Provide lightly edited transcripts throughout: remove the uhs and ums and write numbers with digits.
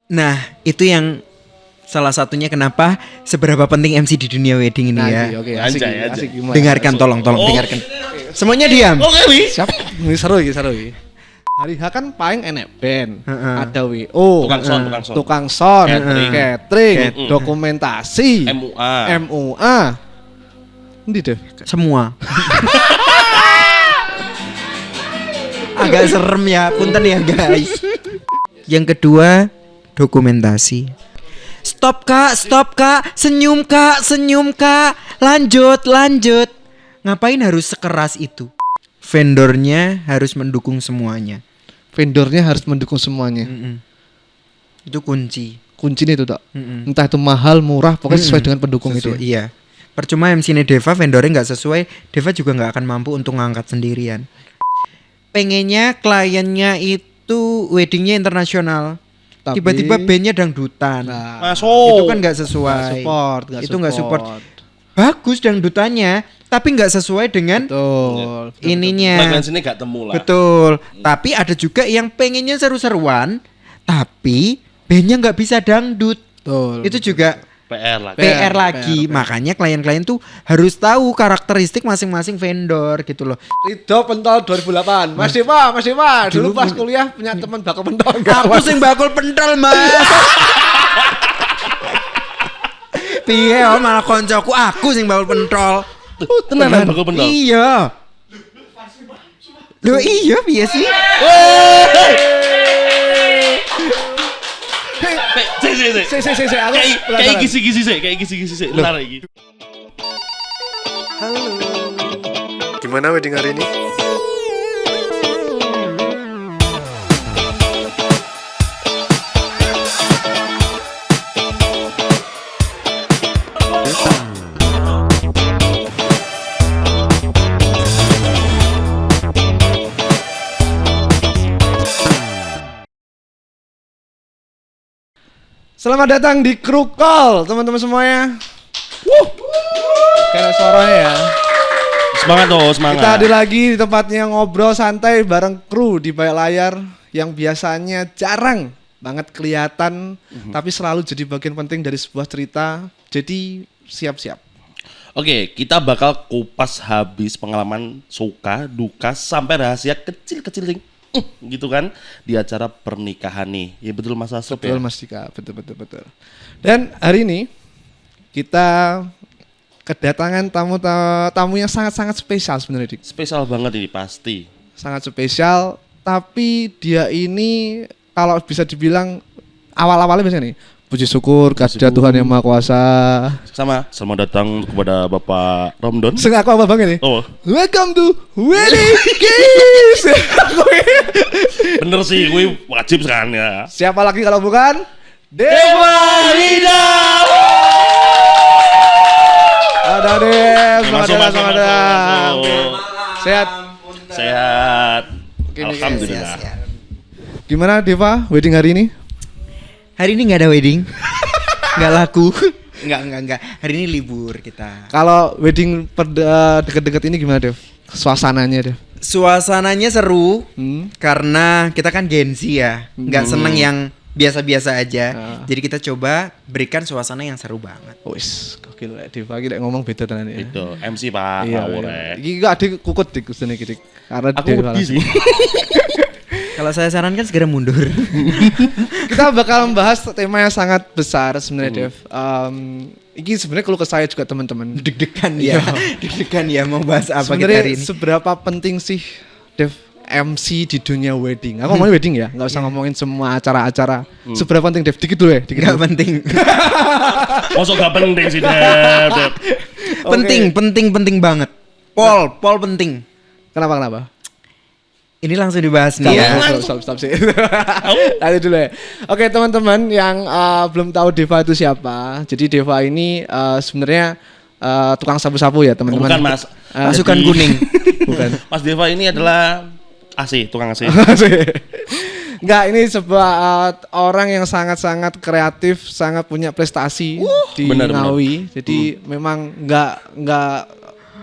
Nah, itu yang salah satunya kenapa seberapa penting MC di dunia wedding ini ya. Oke, asik, Anjay. asik. Dengarkan tolong dengarkan. Semuanya diam. Oke, wi. Siap, ini seru. Hari H kan paling enek band, Heeh. ada WO, tukang sound, catering, dokumentasi, MUA. Ini deh. Semua. Agak serem ya, punten ya guys. Yang kedua, dokumentasi. Stop kak, senyum kak, lanjut. Ngapain harus sekeras itu? Vendornya harus mendukung semuanya. Itu kunci. Kuncinya itu tak. Entah itu mahal, murah, pokoknya sesuai dengan pendukung itu. Iya. Percuma MC-nya Deva, vendornya nggak sesuai, Deva juga nggak akan mampu untuk ngangkat sendirian. Pengennya kliennya itu weddingnya internasional. Tapi Tiba-tiba bandnya dangdutan. Masuk. Itu kan nggak sesuai. Nggak support. Bagus dangdutannya, tapi nggak sesuai dengan Betul. ininya. Frekuensinya gak temu lah. Betul. Tapi ada juga yang pengennya seru-seruan, tapi bandnya nggak bisa dangdut. Betul. Itu juga PR lagi. PR lagi. Makanya klien-klien tuh harus tahu karakteristik masing-masing vendor gitu loh. Ridho Pentol 2008. Mas Dewa. Dulu pas kuliah punya teman bakal pentol. Aku sing bakul pentol, Mas. Piye malah koncoku aku sing bakul pentol. Tenanan bakal pentol. Iya. Loh iya piye sih? Si. Kayak gisi-gisi sih. Bentar lagi. Halo. Gimana wedding hari ini? Selamat datang di Crew Call, teman-teman semuanya. Kayak suaranya ya. Semangat. Kita hadir lagi di tempatnya ngobrol santai bareng kru di balik layar yang biasanya jarang banget kelihatan, tapi selalu jadi bagian penting dari sebuah cerita. Jadi siap-siap. Oke, kita bakal kupas habis pengalaman suka, duka, sampai rahasia kecil-kecil gitu kan di acara pernikahan nih. Ya betul Mas Asrop ya? Betul Mas Dika, betul. Dan hari ini kita kedatangan tamu yang sangat-sangat spesial sebenarnya, Dik. Spesial banget ini pasti. Sangat spesial, tapi dia ini kalau bisa dibilang awal-awalnya biasanya nih, puji syukur kepada Tuhan Yang Maha Kuasa. Sama, selamat datang kepada Bapak Romdon. Sengaja aku apa banget nih? Oh, Welcome to Wedding Kiss. bener sih, gue wajib kan ya. Siapa lagi kalau bukan Dewa Hida. Ada Dev, selamat Masuk. datang. Sehat. Alhamdulillah. Gimana Deva wedding hari ini? Hari ini nggak ada wedding. Nggak laku. Enggak. Hari ini libur kita. Kalau wedding deket-deket ini gimana Dev? Suasananya Dev? Suasananya seru karena kita kan Gen Z ya. Nggak seneng yang biasa-biasa aja. Jadi kita coba berikan suasana yang seru banget. Wis, gokil Deva iki ngomong beda tenan ya. Itu MC Pak Iya. Awore. Iki gak adik kukut dik usune iki dik. Karena Aku Deva wedi sih. Kalau saya sarankan segera mundur. Kita bakal membahas tema yang sangat besar sebenarnya Dev. Ini sebenarnya kalau ke saya juga teman-teman. Deg-degan ya mau bahas apa kita Sebenarnya hari ini. seberapa penting sih Dev MC di dunia wedding? Aku ngomongin wedding ya, nggak usah ngomongin semua acara-acara. Seberapa penting Dev? Dikit dulu ya. Gak penting. Masuk gak penting sih Dep. Penting banget. Pol penting. Kenapa? Ini langsung dibahas nih ya. Stop sih. Nanti dulu ya. Oke teman-teman yang belum tahu Deva itu siapa. Jadi Deva ini sebenarnya tukang sapu-sapu ya teman-teman. Bukan Mas. Pasukan kuning. Bukan. Mas Deva ini adalah AC, tukang AC. Enggak, ini sebuah orang yang sangat-sangat kreatif, sangat punya prestasi di bener. Ngawi. Jadi memang enggak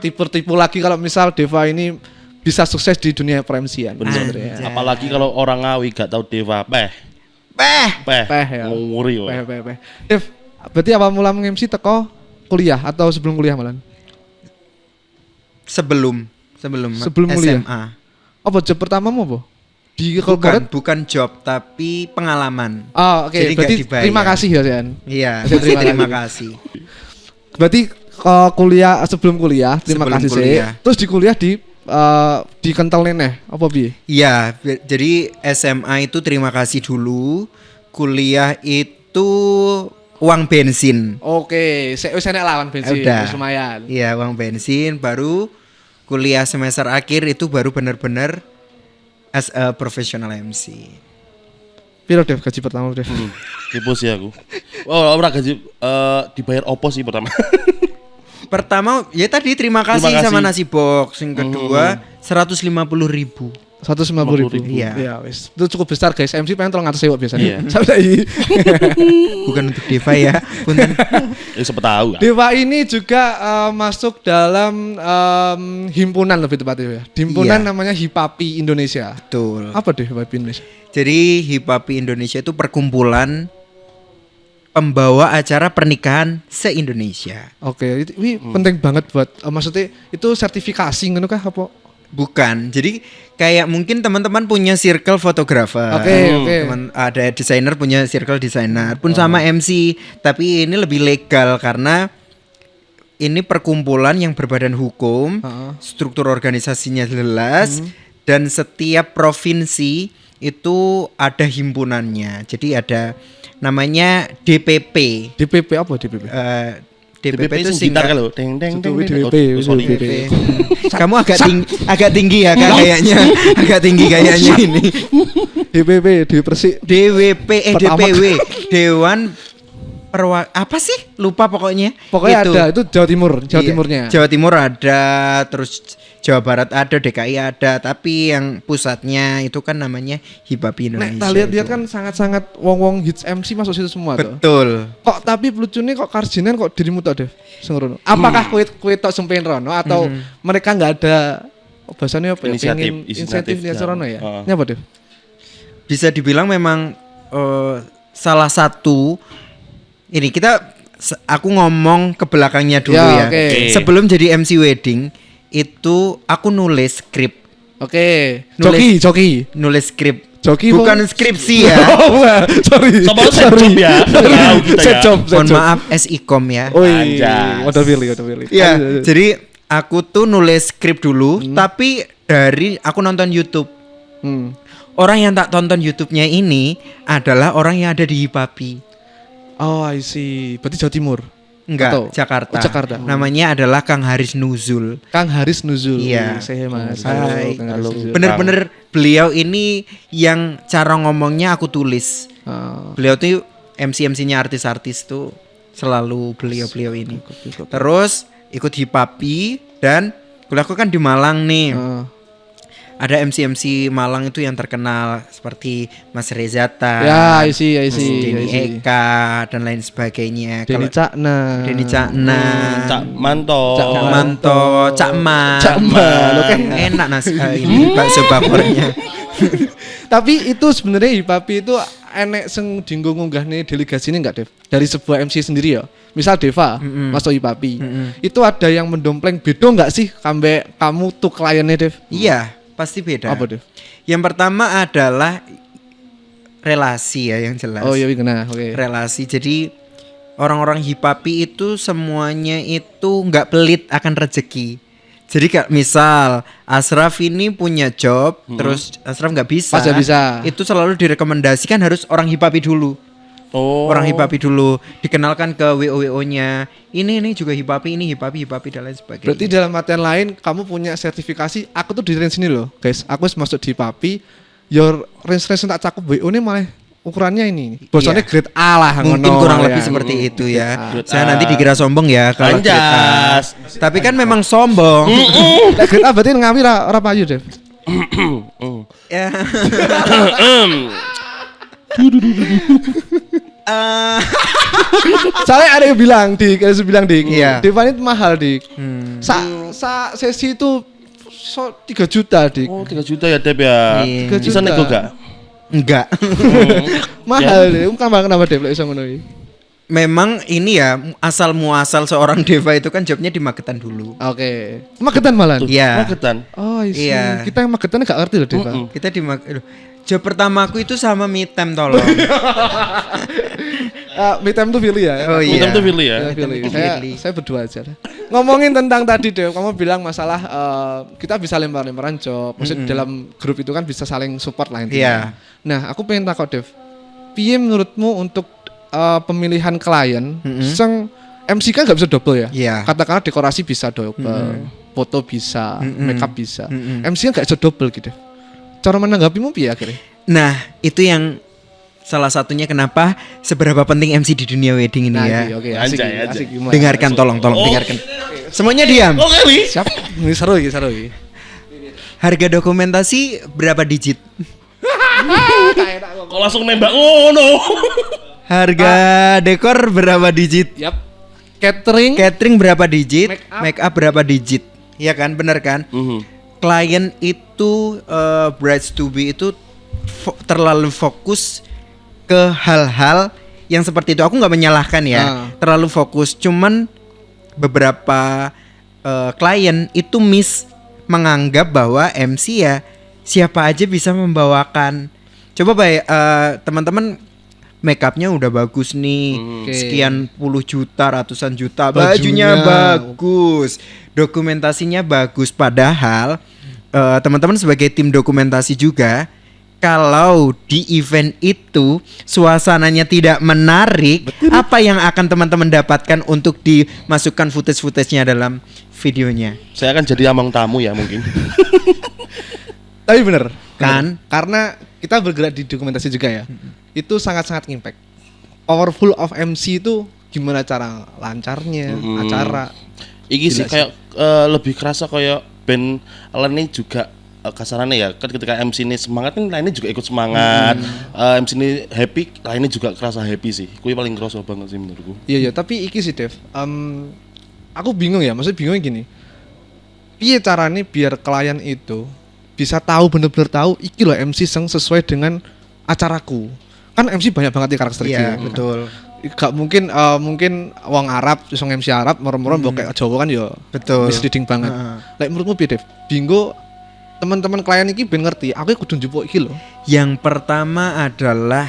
tipu-tipu lagi kalau misal Deva ini bisa sukses di dunia per-MC-an. Bener. Anjay. Apalagi kalau orang Ngawi gak tahu Dewa Peh ya. Nguri wae. Peh. Dev, berarti apa mula nge-MC teko kuliah atau sebelum kuliah malah? Sebelum kuliah. SMA. Apa job pertamamu apa? Di corporate? Bukan job tapi pengalaman. Oh, oke. Jadi Berarti nggak dibayar. terima kasih ya, Sian. Iya, Masih masih terima terima kasih. Berarti kuliah sebelum kuliah, terima Sebelum kasih kuliah. sih. Terus di kuliah di kentalin apa piye? Iya, jadi SMA itu terima kasih dulu. Kuliah itu uang bensin. Oke, wis enek lawan bensin, Udah. wis lumayan. Iya, uang bensin. Baru kuliah semester akhir itu baru benar-benar as a professional MC. Piro Dev gaji pertama Dev? Tipu sih aku. Oh, ora gaji dibayar opo sih pertama? Pertama ya tadi terima kasih, Terima kasih. sama nasi box. Yang kedua 150.000. 150.000. Iya. Ya wis. Itu cukup besar guys. MC pengen 300 sewa biasanya. Iya. Sampai Bukan untuk Deva ya. Punten. Ya siapa tahu kan. Dewa ini juga masuk dalam himpunan lebih tepatnya ya. Himpunan Iya. namanya Hipapi Indonesia. Betul. Apa deh Hipapi Indonesia? Jadi Hipapi Indonesia itu perkumpulan pembawa acara pernikahan se-Indonesia. Oke, ini penting banget buat maksudnya itu sertifikasi ngono kah apa? Bukan. Jadi kayak mungkin teman-teman punya circle fotografer. Oke. Ada desainer punya circle desainer. Pun sama MC, tapi ini lebih legal karena ini perkumpulan yang berbadan hukum, struktur organisasinya jelas, dan setiap provinsi itu ada himpunannya. Jadi ada namanya DPP. DPP apa DPP? DPP itu sing gitar singkat. kalau deng deng deng. DPP. Oh, sorry. DPP. Kamu agak tinggi ya Kak, kayaknya. Agak tinggi kayaknya ini. DPP di Persik. DPW Dewan apa sih? Lupa pokoknya. Pokoknya Itu. ada itu Jawa Timur, Jawa Iya, Timurnya. Jawa Timur ada, terus Jawa Barat ada, DKI ada, tapi yang pusatnya itu kan namanya Hipapi Indonesia. Nek tak lihat-lihat itu. kan sangat-sangat wong-wong hits MC masuk situ semua tuh. Betul. Kok tapi lucunya kok Karjinen kok dirimu tok deh. Sengrono. Apakah kowe tok sempen rono atau mereka nggak ada bahasanya apa ya? Inisiatif, Pengen inisiatif dia rono ya? Ini apa deh? Bisa dibilang memang salah satu ini aku ngomong ke belakangnya dulu Ya, ya. oke. Sebelum jadi MC wedding itu aku nulis skrip. Oke. Nulis- Joki. Nulis skrip. Joki Bukan mau- skripsi ya. Oh, sorry. Sama set job ya. Tahu kita Set ya. job. Mohon maaf SIKOM ya. Oh Anjas. iya. Udah pilih. Iya, jadi aku tuh nulis skrip dulu, tapi dari aku nonton YouTube. Hmm. Orang yang tak tonton YouTube-nya ini adalah orang yang ada di Hipapi. Oh, I see. Berarti Jawa Timur. Enggak, Atau- Jakarta. Oh, Jakarta. Namanya adalah Kang Haris Nuzul. Kang Haris Nuzul. Iya. Saya Mas. Hai. Kang Haris Nuzul. Bener-bener beliau ini yang cara ngomongnya aku tulis. Ah. Beliau tuh MC-MC-nya artis-artis tuh selalu beliau ini. Terus ikut Hipapi dan kuliahku kan di Malang nih. Ah. Ada MC Malang itu yang terkenal seperti Mas Rezata, Ya, I see. Denny Eka dan lain sebagainya. Denny Kalau Cakna. Denny Cakna, Cak Manto. Cak Manto, Cak Man. Cak Man, oke. Enak ini bakso bakornya. Tapi itu sebenarnya Hipapi itu enek sing dinggo ngunggahne delegasi ini enggak, Dev? Dari sebuah MC sendiri ya. Misal Deva masuk Hipapi. Itu ada yang mendompleng beda enggak sih kambe kamu tuh kliennya, Dev? Iya, pasti beda. Apa, Dev? Yang pertama adalah relasi ya yang jelas. Oh iya, kena. Oke. Relasi. Jadi orang-orang Hipapi itu semuanya itu nggak pelit akan rezeki. Jadi kayak misal Asraf ini punya job, terus Asraf nggak bisa, Pas nggak bisa. itu selalu direkomendasikan harus orang Hipapi dulu. Oh. Orang Hipapi dulu, dikenalkan ke WO-WO-nya. Ini juga Hipapi, ini Hipapi dan lain sebagainya. Berarti dalam artian lain kamu punya sertifikasi. Aku tuh di range sini loh, guys. Aku masuk di Hipapi. Your range tak cakup WO ini malah ukurannya ini. Bosone Iya. grade A lah Mungkin ngono, kurang ya. lebih seperti itu ya. Grade Saya A. nanti dikira sombong ya kalau grade A. Anjas. Tapi kan memang sombong. Lah grade A berarti ngawi ora payu, Dev. Ya. Soalnya ada yang bilang dik, Iya. Deva ini mahal dik. Sa sesi itu 3 juta dik. Oh 3 juta ya Dep ya. Iya. 3 Bisa juta. nego gak? Enggak. Mahal deh. Kenapa Dev iso ngono iki? Memang ini ya asal muasal seorang Deva itu kan jobnya di Magetan dulu. Oke. Magetan malah. Iya. Magetan. Oh Iya. Kita yang Magetan gak ngerti loh Deva. Kita di job pertamaku itu sama Mitem tolong. Mitem tuh pilih ya. Oh iya. Mitem tuh pilih ya. Ya, pilih. Pilih. Saya berdua aja. Ngomongin tentang tadi Dev, kamu bilang masalah kita bisa lempar-lemparan job. Maksudnya dalam grup itu kan bisa saling support lah intinya. Iya. Nah, aku pengen takut Dev. Piye menurutmu untuk pemilihan klien, sang MC kan nggak bisa double ya? Iya. Katakanlah dekorasi bisa double, foto bisa, makeup bisa. MC kan nggak bisa double gitu. Cara menanggapimu piye akhirnya? Nah, itu yang salah satunya kenapa seberapa penting MC di dunia wedding ini ya. Oke, asik, Anjay, anjay. asik. Gimana? Dengarkan tolong dengarkan. Semuanya diam. Oke, wis. Siap. Ini seru ini. Harga dokumentasi berapa digit? Kok langsung nembak ngono? Harga dekor berapa digit? Yap. Catering. Catering berapa digit? Make Make up berapa digit? Iya kan, benar kan? Klien itu brides to be itu terlalu fokus ke hal-hal yang seperti itu. Aku nggak menyalahkan ya, terlalu fokus. Cuman beberapa klien itu menganggap bahwa MC ya siapa aja bisa membawakan. Coba teman-teman make upnya udah bagus nih, sekian puluh juta, ratusan juta, bajunya bagus, dokumentasinya bagus. Padahal teman-teman sebagai tim dokumentasi juga, kalau di event itu suasananya tidak menarik, apa yang akan teman-teman dapatkan untuk dimasukkan footage-nya dalam videonya? Saya akan jadi among tamu ya mungkin. Tapi bener Kan? Karena kita bergerak di dokumentasi juga ya. Itu sangat-sangat impact. Powerful of MC itu gimana cara lancarnya acara. Iki sih kayak lebih kerasa kayak band lainnya juga kasarannya ya. Kan ketika MC ini semangat kan lainnya juga ikut semangat. MC ini happy, lainnya juga kerasa happy sih. Kuwi paling kerasa banget sih menurutku. Iya tapi iki sih Dev. Aku bingung ya, maksudnya bingungnya gini. Piye caranya biar klien itu bisa tahu bener-bener tahu iki loh MC yang sesuai dengan acaraku. Kan MC banyak banget ya karakteristik. Iya, betul. Gak mungkin mungkin wong Arab sing MC Arab moro-moro mbok kayak Jawa kan ya Betul. misleading banget. Lek menurutmu piye Dev? Bingo teman-teman klien iki ben ngerti, aku kudu njupuk iki loh. Yang pertama adalah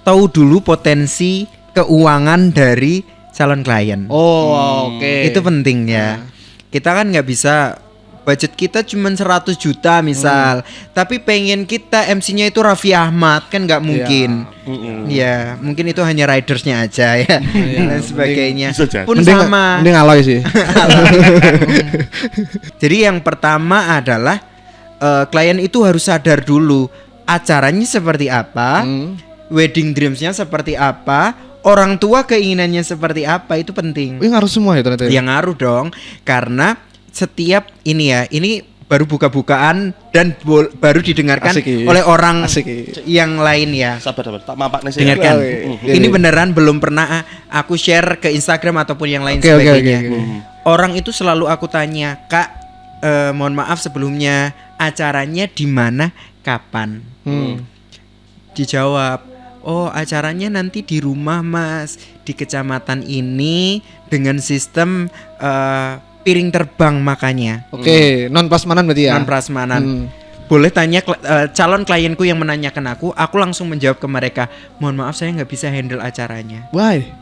tahu dulu potensi keuangan dari calon klien. Oh, oke. Itu penting ya. Kita kan nggak bisa, budget kita cuma 100 juta misal, tapi pengen kita MC-nya itu Raffi Ahmad, kan nggak mungkin. Ya, mungkin itu hanya ridersnya aja ya dan sebagainya. Bisa jadi. Pun sama. Mending Aloy sih. Jadi yang pertama adalah klien itu harus sadar dulu acaranya seperti apa, wedding dreams-nya seperti apa, orang tua keinginannya seperti apa, itu penting. Wih ngaruh semua ya ternyata. Yang ngaruh dong, karena setiap ini ya, ini baru buka-bukaan dan baru didengarkan Asik, iya. oleh orang Asik, iya. yang lain ya. Sabar, tak mapak nih sih. Dengarkan. Iya, Ini iya. beneran belum pernah aku share ke Instagram ataupun yang lain Oke, oke, sebagainya. oke, oke. Orang itu selalu aku tanya, "Kak, mohon maaf sebelumnya, acaranya di mana, kapan?" Dijawab, "Oh, acaranya nanti di rumah, Mas, di kecamatan ini dengan sistem piring terbang makanya." Oke, non prasmanan berarti ya. Non prasmanan. Boleh tanya calon klienku yang menanyakan aku langsung menjawab ke mereka, "Mohon maaf saya nggak bisa handle acaranya." Why?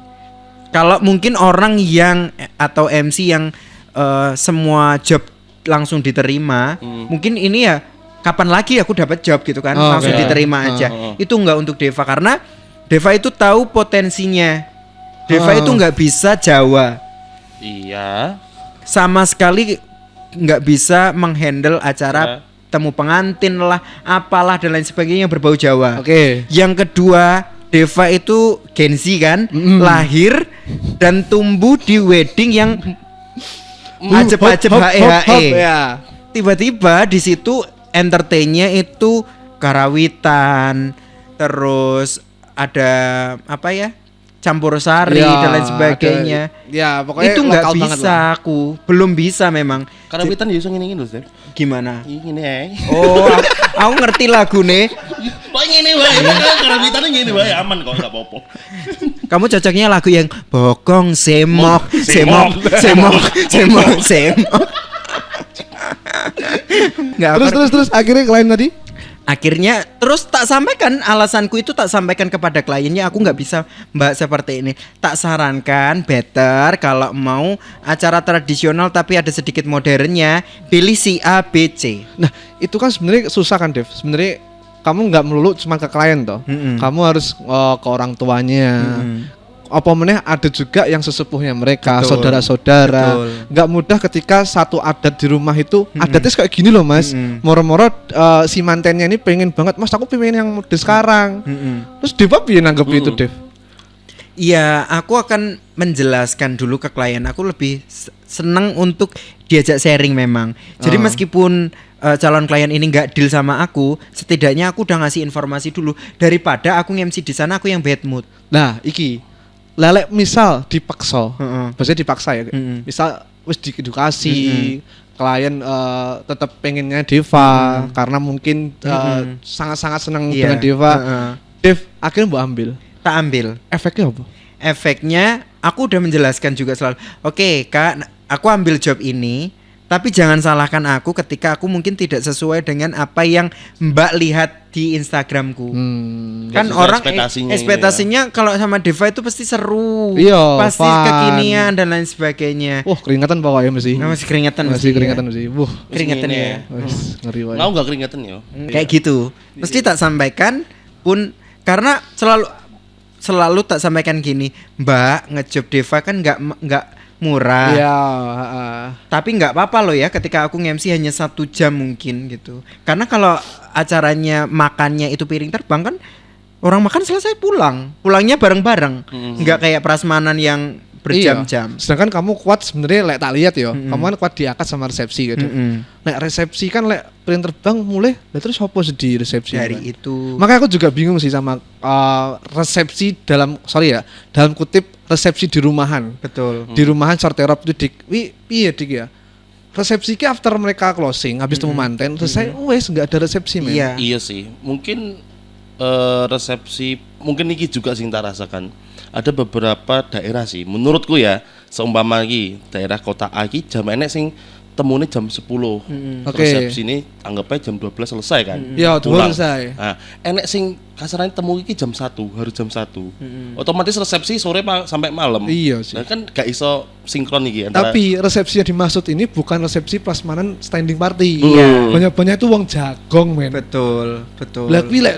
Kalau mungkin orang yang atau MC yang semua job langsung diterima, mungkin ini ya kapan lagi aku dapat job gitu kan, Oh, langsung oke. diterima aja. Itu nggak untuk Deva, karena Deva itu tahu potensinya. Deva itu nggak bisa Jawa, Iya. sama sekali nggak bisa menghandle acara temu pengantin lah, apalah dan lain sebagainya yang berbau Jawa. Oke. Yang kedua, Deva itu Gen Z kan, lahir dan tumbuh di wedding yang ajeb-ajeb HE. Ya. Tiba-tiba di situ entertainnya itu karawitan, terus ada apa ya, campur sari Ya, dan lain sebagainya. Ya, pokoknya Itu nggak lokal banget bisa lah. aku, belum bisa memang. Karawitan ya iso ngene-ngene lho, Step. Gimana? Ngene ae. Oh, aku ngerti lagu nih. Wah ngene wae, karawitan ngene wae aman kok enggak apa-apa. Kamu cocoknya lagu yang bokong semok, semok, semok, semok, semok. Nggak Terus akhirnya klien tadi? Akhirnya terus tak sampaikan alasanku itu, tak sampaikan kepada kliennya, aku nggak bisa mbak seperti ini. Tak sarankan better kalau mau acara tradisional tapi ada sedikit modernnya, pilih si A B C. Nah, itu kan sebenarnya susah kan, Dev. Sebenarnya kamu nggak melulu cuma ke klien toh. Kamu harus ke orang tuanya. Apa meneh ada juga yang sesepuhnya mereka, Betul. saudara-saudara. Betul. Nggak mudah ketika satu adat di rumah itu adatnya kayak gini loh, Mas. Moro-moro si mantennya ini pengen banget, Mas, aku pengen yang mode sekarang. Terus Dev piye nanggep itu, Dev? Iya, aku akan menjelaskan dulu ke klien. Aku lebih seneng untuk diajak sharing memang. Jadi meskipun calon klien ini nggak deal sama aku, setidaknya aku udah ngasih informasi dulu daripada aku nge-MC di sana aku yang bad mood. Nah, iki lelek misal dipaksa. Maksudnya dipaksa ya. Misal wis diedukasi, klien tetap pengennya Deva karena mungkin sangat-sangat senang Iya, dengan Deva. Dev akhirnya mbok ambil. Tak ambil. Efeknya apa? Efeknya aku udah menjelaskan juga selalu. Oke, Kak, aku ambil job ini, tapi jangan salahkan aku ketika aku mungkin tidak sesuai dengan apa yang Mbak lihat di Instagramku. Kan Sesuai orang ekspektasinya ekspektasinya kalau sama Deva itu pasti seru, Iya, pasti fun. kekinian dan lain sebagainya. Wah, keringatan pokoknya mesti. Nah, masih keringetan Masih mesti keringatan ya. mesti. Wah, Keringetan Ini ya. wes ngeri wae. Mau enggak keringetan yo? Kayak gitu. Mesti tak sampaikan pun karena selalu tak sampaikan gini, Mbak, ngejob Deva kan nggak murah. Iya, Tapi nggak apa-apa loh ya ketika aku nge-MC hanya 1 jam mungkin gitu. Karena kalau acaranya makannya itu piring terbang kan orang makan selesai pulang. Pulangnya bareng-bareng. Nggak kayak prasmanan yang berjam-jam. Iya. Sedangkan kamu kuat sebenarnya lek tak lihat ya. Kamu kan kuat di akad sama resepsi gitu. Lek resepsi kan lek piring terbang mulai, lah terus apa sedih resepsi? Dari kan? itu. Makanya aku juga bingung sih sama resepsi dalam dalam kutip resepsi di rumahan. Betul. Di rumahan sorterop itu dik. Piye dik ya? Resepsi ki after mereka closing habis temu manten, selesai wes enggak ada resepsi men. Iya. Iya sih. Mungkin resepsi mungkin iki juga sing tak rasakan. Ada beberapa daerah sih menurutku ya, seumpama iki daerah kota A iki jam enek sing temune jam 10. Oke. Resepsi ini anggapnya jam 12 selesai kan. Iya, 12 Pulang. selesai. Nah, enek sing kasarane temu iki jam 1, harus jam 1. Otomatis resepsi sore sampai malam. Iya sih. Nah, kan gak iso sinkron iki antara Tapi resepsi yang dimaksud ini bukan resepsi prasmanan standing party. Iya. Banyak-banyak itu wong jagong men. Betul. Lah kuwi lek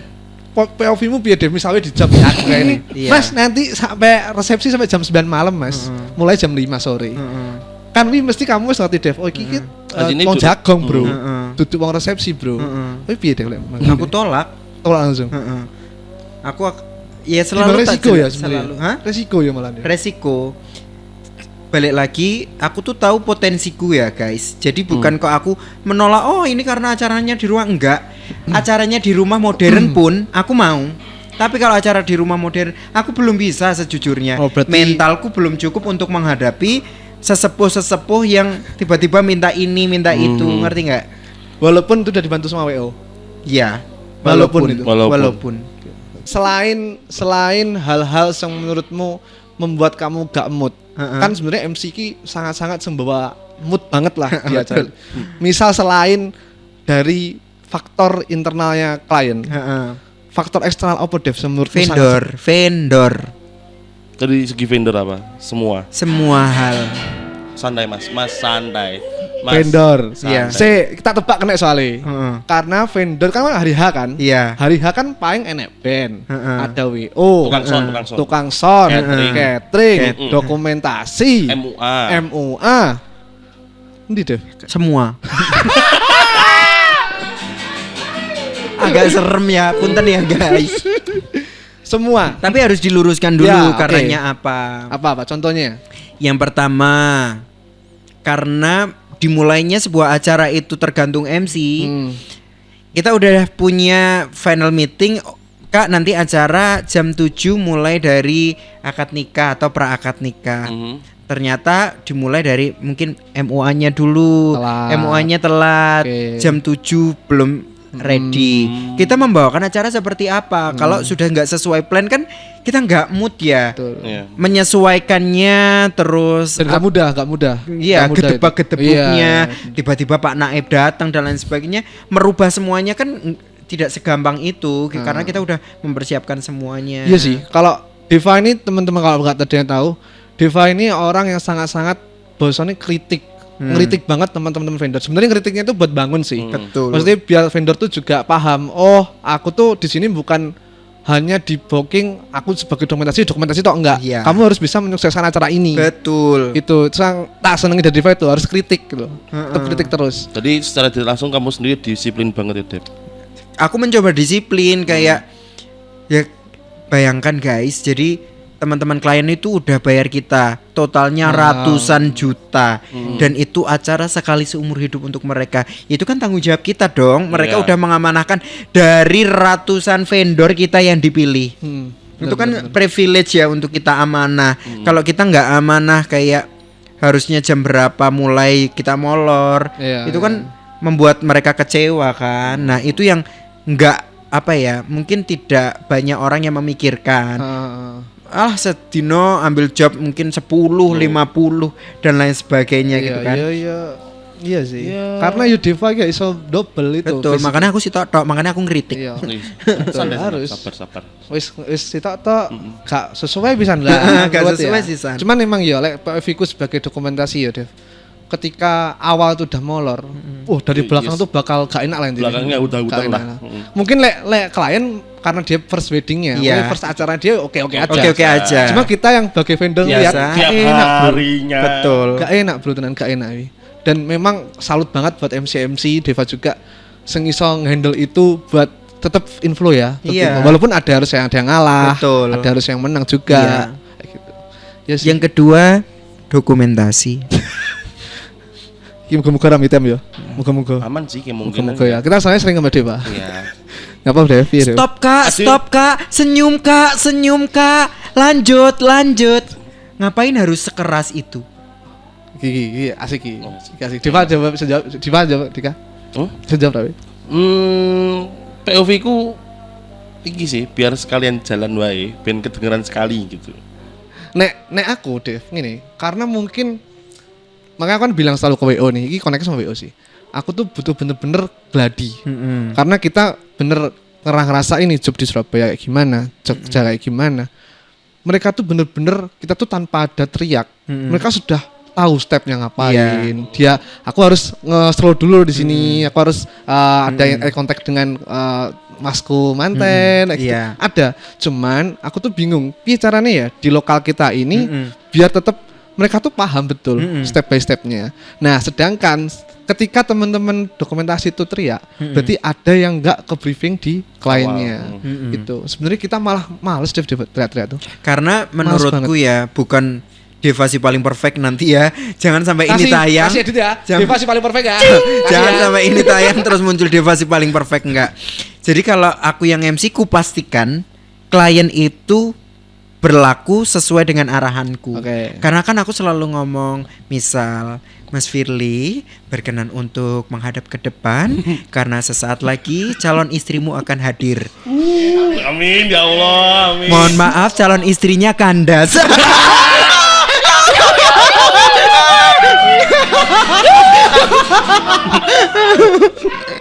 POV-mu piye deh misalnya di job ya aku kayak ini. Iya. Mas nanti sampai resepsi sampai jam 9 malam Mas. Mulai jam 5 sore. Kan wi mesti kamu wis ngerti Dev. Oh iki Artinya wong duduk- jagong, Bro. Heeh. Duduk wong resepsi, Bro. Tapi piye deh lek? Aku tolak. tolak langsung. Aku ya selalu Gimana tak resiko ya selalu, sebenarnya? hah? Resiko ya malah. Resiko. Balik lagi, aku tuh tahu potensiku ya guys. Jadi bukan kok aku menolak. Oh ini karena acaranya di rumah, enggak. Acaranya di rumah modern pun aku mau. Tapi kalau acara di rumah modern, aku belum bisa sejujurnya. Oh, berarti- Mentalku belum cukup untuk menghadapi sesepuh-sesepuh yang tiba-tiba minta ini, minta itu, ngerti nggak? Walaupun itu udah dibantu sama WO. Ya. Walaupun itu. Walaupun. Selain hal-hal yang menurutmu membuat kamu gak mood, kan sebenarnya MC ki sangat-sangat membawa mood banget lah di acara. Misal selain dari faktor internalnya klien, faktor eksternal apa Dev menurutmu? Vendor. dari segi vendor apa? Semua. Semua hal. Santai Mas, santai. Mas, Vendor. Iya. Kita tebak kena soalnya. Karena vendor kan hari H kan. Iya. Hari H kan paling enek band, ada WO, tukang son, catering, dokumentasi, MUA. Ini deh. Semua. Agak serem ya, punten ya guys. Semua. Tapi harus diluruskan dulu Ya, oke. karenanya apa. Apa contohnya? Yang pertama, karena dimulainya sebuah acara itu tergantung MC. Kita udah punya final meeting Kak, nanti acara jam 7 mulai dari akad nikah atau pra akad nikah. Ternyata dimulai dari mungkin MUA-nya dulu. Telat. MUA-nya telat. Oke. Jam 7 belum ready. Kita membawakan acara seperti apa? Kalau sudah nggak sesuai plan kan kita nggak mood ya. Betul. Iya. Menyesuaikannya terus Dan gak mudah. iya, Gak mudah itu. gedebak-gedebuknya, Iya. tiba-tiba Pak Naib datang dan lain sebagainya, merubah semuanya kan tidak segampang itu karena kita udah mempersiapkan semuanya. Iya sih. Kalau Deva ini teman-teman kalau nggak ada yang tahu, Deva ini orang yang sangat-sangat bosannya kritik. Ngeritik banget teman-teman vendor. Sebenarnya kritiknya itu buat bangun sih. Betul. Maksudnya biar vendor tuh juga paham. Oh, aku tuh di sini bukan hanya di booking aku sebagai dokumentasi toh enggak. Iya. Kamu harus bisa menyukseskan acara ini. Betul. Itu sang tak seneng dari Deva itu harus kritik gitu. Tetap kritik terus. Jadi secara tidak langsung kamu sendiri disiplin banget ya, Dep. Aku mencoba disiplin kayak ya bayangkan guys, jadi teman-teman klien itu udah bayar kita totalnya ratusan juta dan itu acara sekali seumur hidup untuk mereka. Itu kan tanggung jawab kita dong. Mereka Iya. udah mengamanahkan dari ratusan vendor kita yang dipilih. Itu kan privilege ya untuk kita amanah. Kalau kita nggak amanah kayak harusnya jam berapa mulai kita molor, Iya, itu kan membuat mereka kecewa kan. Nah itu yang nggak apa ya, mungkin tidak banyak orang yang memikirkan. Sedino ambil job mungkin 10, 50 dan lain sebagainya gitu kan. Iya sih. Karena Deva kayak iso double itu. Betul, makanya aku sih tok, makanya aku ngeritik. Iya. Santai, harus. sabar. Wis sitok gak sesuai bisa lah. Gak sesuai sih, San. Cuman memang ya lek Viku sebagai dokumentasi ya, Dev. Ketika awal tuh udah molor, dari belakang tuh bakal gak enak lah intinya. Belakangnya udah-udah Gak enak lah. Mungkin lek klien karena dia first weddingnya, Iya. mungkin first acara dia oke aja. Oke aja. Cuma kita yang sebagai vendor Biasa. lihat Tiap gak enak bro. harinya. Betul. Gak enak bro, tenan gak enak. Wi. Dan memang salut banget buat MC Deva juga sing iso ngehandle itu buat tetap inflow ya. Tetep Iya. inflow. Walaupun ada yang ngalah, Betul. ada harus yang menang juga. Iya. Kayak gitu. Ya sih. Yang kedua, dokumentasi. Muga-muga ramitem ya. Muga-muga. Aman sih kemungkinan. Muga-muga ya. Kita soalnya sering sama Deva. Iya. Ngapa Devi? Stop kak, senyum kak, lanjut. Ngapain harus sekeras itu? Gigi, asik Gigi. Asik. Deva jawab, Dika. Bisa jawab tapi. POV ku iki sih biar sekalian jalan wae, ben kedengeran sekali gitu. Nek aku Dev ngene, karena mungkin makanya aku kan bilang selalu ke WO nih, ini koneksi sama WO sih. Aku tuh butuh bener-bener gladi. Karena kita bener ngerasain nih job di Surabaya kayak gimana, Jogja kayak gimana. Mereka tuh bener-bener kita tuh tanpa ada teriak, mereka sudah tahu stepnya ngapain. Aku harus nge-scroll dulu di sini, aku harus ada eye contact dengan masku manten, kayak gitu. Ada. Cuman aku tuh bingung, piye caranya ya di lokal kita ini biar tetap mereka tuh paham betul step by stepnya. Nah, sedangkan ketika teman-teman dokumentasi itu teriak, berarti ada yang nggak ke briefing di kliennya. Itu sebenarnya kita malah males deh teriak-teriak tuh. Karena menurutku ya bukan Deva si paling perfect nanti ya. Jangan sampai ini tayang. Kasih edit ya. Deva si paling perfect ya. Jangan sampai ini tayang terus muncul Deva si paling perfect, enggak. Jadi kalau aku yang MC ku pastikan klien itu berlaku sesuai dengan arahanku. Karena kan aku selalu ngomong, misal Mas Firly berkenan untuk menghadap ke depan karena sesaat lagi calon istrimu akan hadir. Amin ya Allah, amin. Mohon maaf calon istrinya kandas.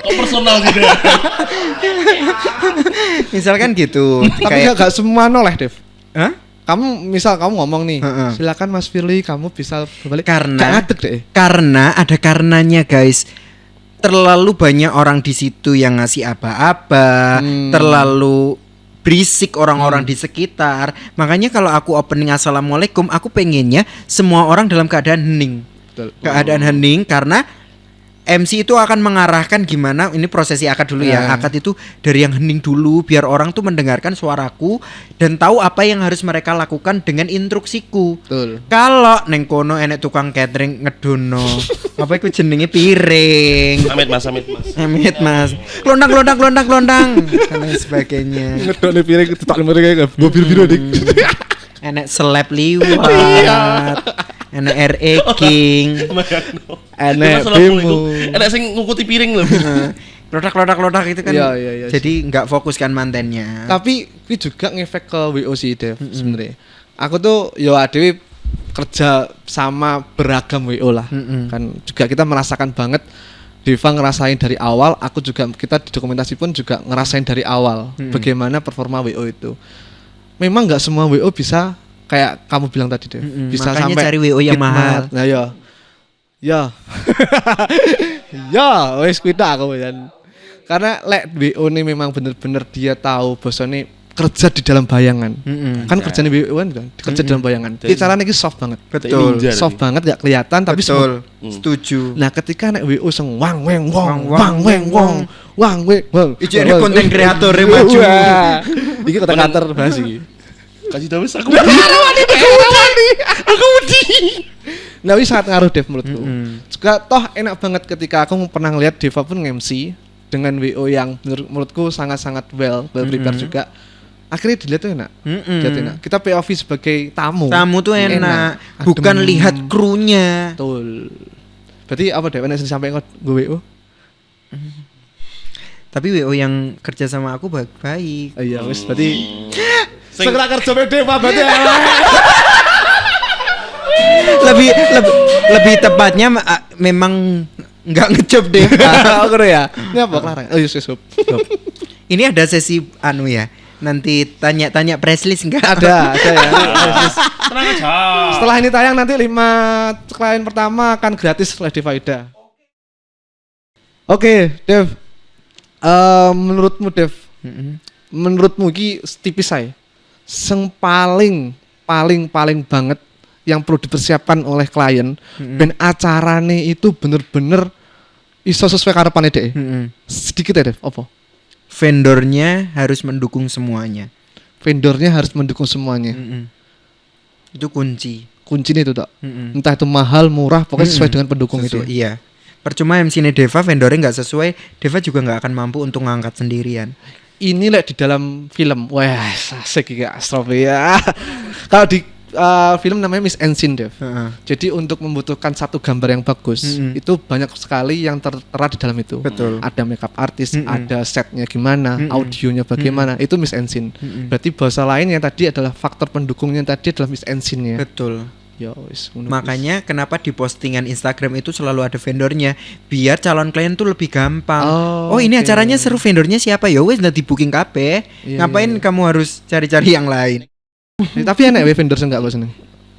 Kok personal gitu ya? Misalkan gitu. Tapi gak semua noleh, Dev. Hah? Kamu ngomong nih, silakan Mas Firly kamu bisa berbalik. Karena ada karenanya guys. Terlalu banyak orang di situ yang ngasih aba-aba, terlalu berisik orang-orang di sekitar. Makanya kalau aku opening assalamualaikum, aku pengennya semua orang dalam keadaan hening. Keadaan hening karena MC itu akan mengarahkan gimana ini prosesi akad dulu ya. Akad itu dari yang hening dulu biar orang tuh mendengarkan suaraku dan tahu apa yang harus mereka lakukan dengan instruksiku. Betul. Kalau neng kono enek tukang catering ngedono apa itu jenenge piring. Amit mas. Klondang dan lain sebagainya. Ngedone piring tetak lemari kayak gua biru-biru dik. Enek seleb liwat. Enek RE King. Enek bemo. Enek sing ngukuti piring lho. Lodak itu kan. Iya. Jadi nggak fokus kan mantennya. Tapi ini juga ngefek ke WO sih Dev sebenarnya. Aku tuh yo adewe kerja sama beragam WO lah. Kan juga kita merasakan banget. Deva ngerasain dari awal, aku juga kita di dokumentasi pun juga ngerasain dari awal bagaimana performa WO itu. Memang nggak semua WO bisa kayak kamu bilang tadi Dev. Bisa makanya sampai cari WO yang mahal. Nah ya. Ya, wes kuita aku kan. Karena lek WO ini memang bener-bener dia tahu bosone kerja di dalam bayangan. Kan kerjanya WO kan kerja di dalam bayangan. Ini caranya ini soft banget. Betul. Soft banget gak kelihatan tapi betul. Setuju. Nah, ketika nek WO sing wang weng wang Iki ada konten kreator yang maju. Iki konten kreator bahas iki. Kasih tahu aku. Aku wedi. Nah, ini sangat ngaruh Dev menurutku. Juga toh enak banget ketika aku pernah ngeliat Deva pun MC dengan WO yang menurutku sangat-sangat well prepared juga. Akhirnya dilihat tuh enak. Dilihat enak. Kita POV sebagai tamu. Tamu tuh enak. Bukan lihat krunya. Betul. Berarti apa Dev? Enak sampai gue WO? Tapi WO yang kerja sama aku baik-baik. Iya, wis berarti segera kerja Deva berarti. lebih tepatnya memang nggak ngejob deh. Aku ya. Ini apa Clara? Oh, yes. Ini ada sesi anu ya. Nanti tanya-tanya press list enggak? Ada ya. Tenang aja. Setelah ini tayang nanti 5 klien pertama akan gratis oleh Devaida. Oke, Dev. Menurutmu Dev, menurutmu ki tipis saya sing paling banget yang perlu dipersiapkan oleh klien ben acarane itu bener-bener iso sesuai karepane dhek. Sedikit ya Dev, apa? Vendornya harus mendukung semuanya. Vendornya harus mendukung semuanya. Itu Kuncinya itu tak. Entah itu mahal, murah, pokoknya sesuai dengan pendukung itu. Iya. Percuma MC-nya Deva vendornya nggak sesuai, Deva juga nggak akan mampu untuk ngangkat sendirian. Ini di dalam film, wah asik ya Astrofi ya. Kalau di film namanya Miss Ensin Dev. Jadi untuk membutuhkan satu gambar yang bagus, itu banyak sekali yang tertera di dalam itu. Betul. Ada makeup artist, ada setnya gimana, audionya bagaimana, itu Miss Ensin. Berarti bahasa lainnya tadi adalah faktor pendukungnya tadi adalah Miss Ensinnya. Betul. Ya, wis, makanya kenapa di postingan Instagram itu selalu ada vendornya biar calon klien tuh lebih gampang. Oh ini acaranya seru, vendornya siapa ya wes udah di booking kabeh. Ngapain kamu harus cari-cari yang lain? Tapi enak ya vendor enggak bos seneng?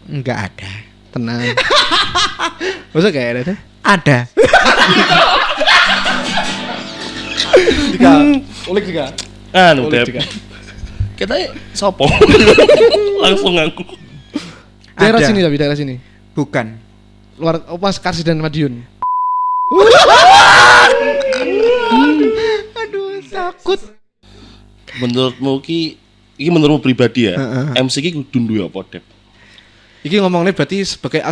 Enggak ada. Tenang. Masa kayak ada? Ada. Ulik juga. Anu Dep. Kita sopo? Langsung ngaku. Daerah sini tapi daerah sini. Bukan. Luar Opas Karsi dan Madiun. Aduh, takut. Menurutmu iki menurutmu pribadi ya, MC ki kudu duwe apa, Dep? Iki ngomongnya berarti sebagai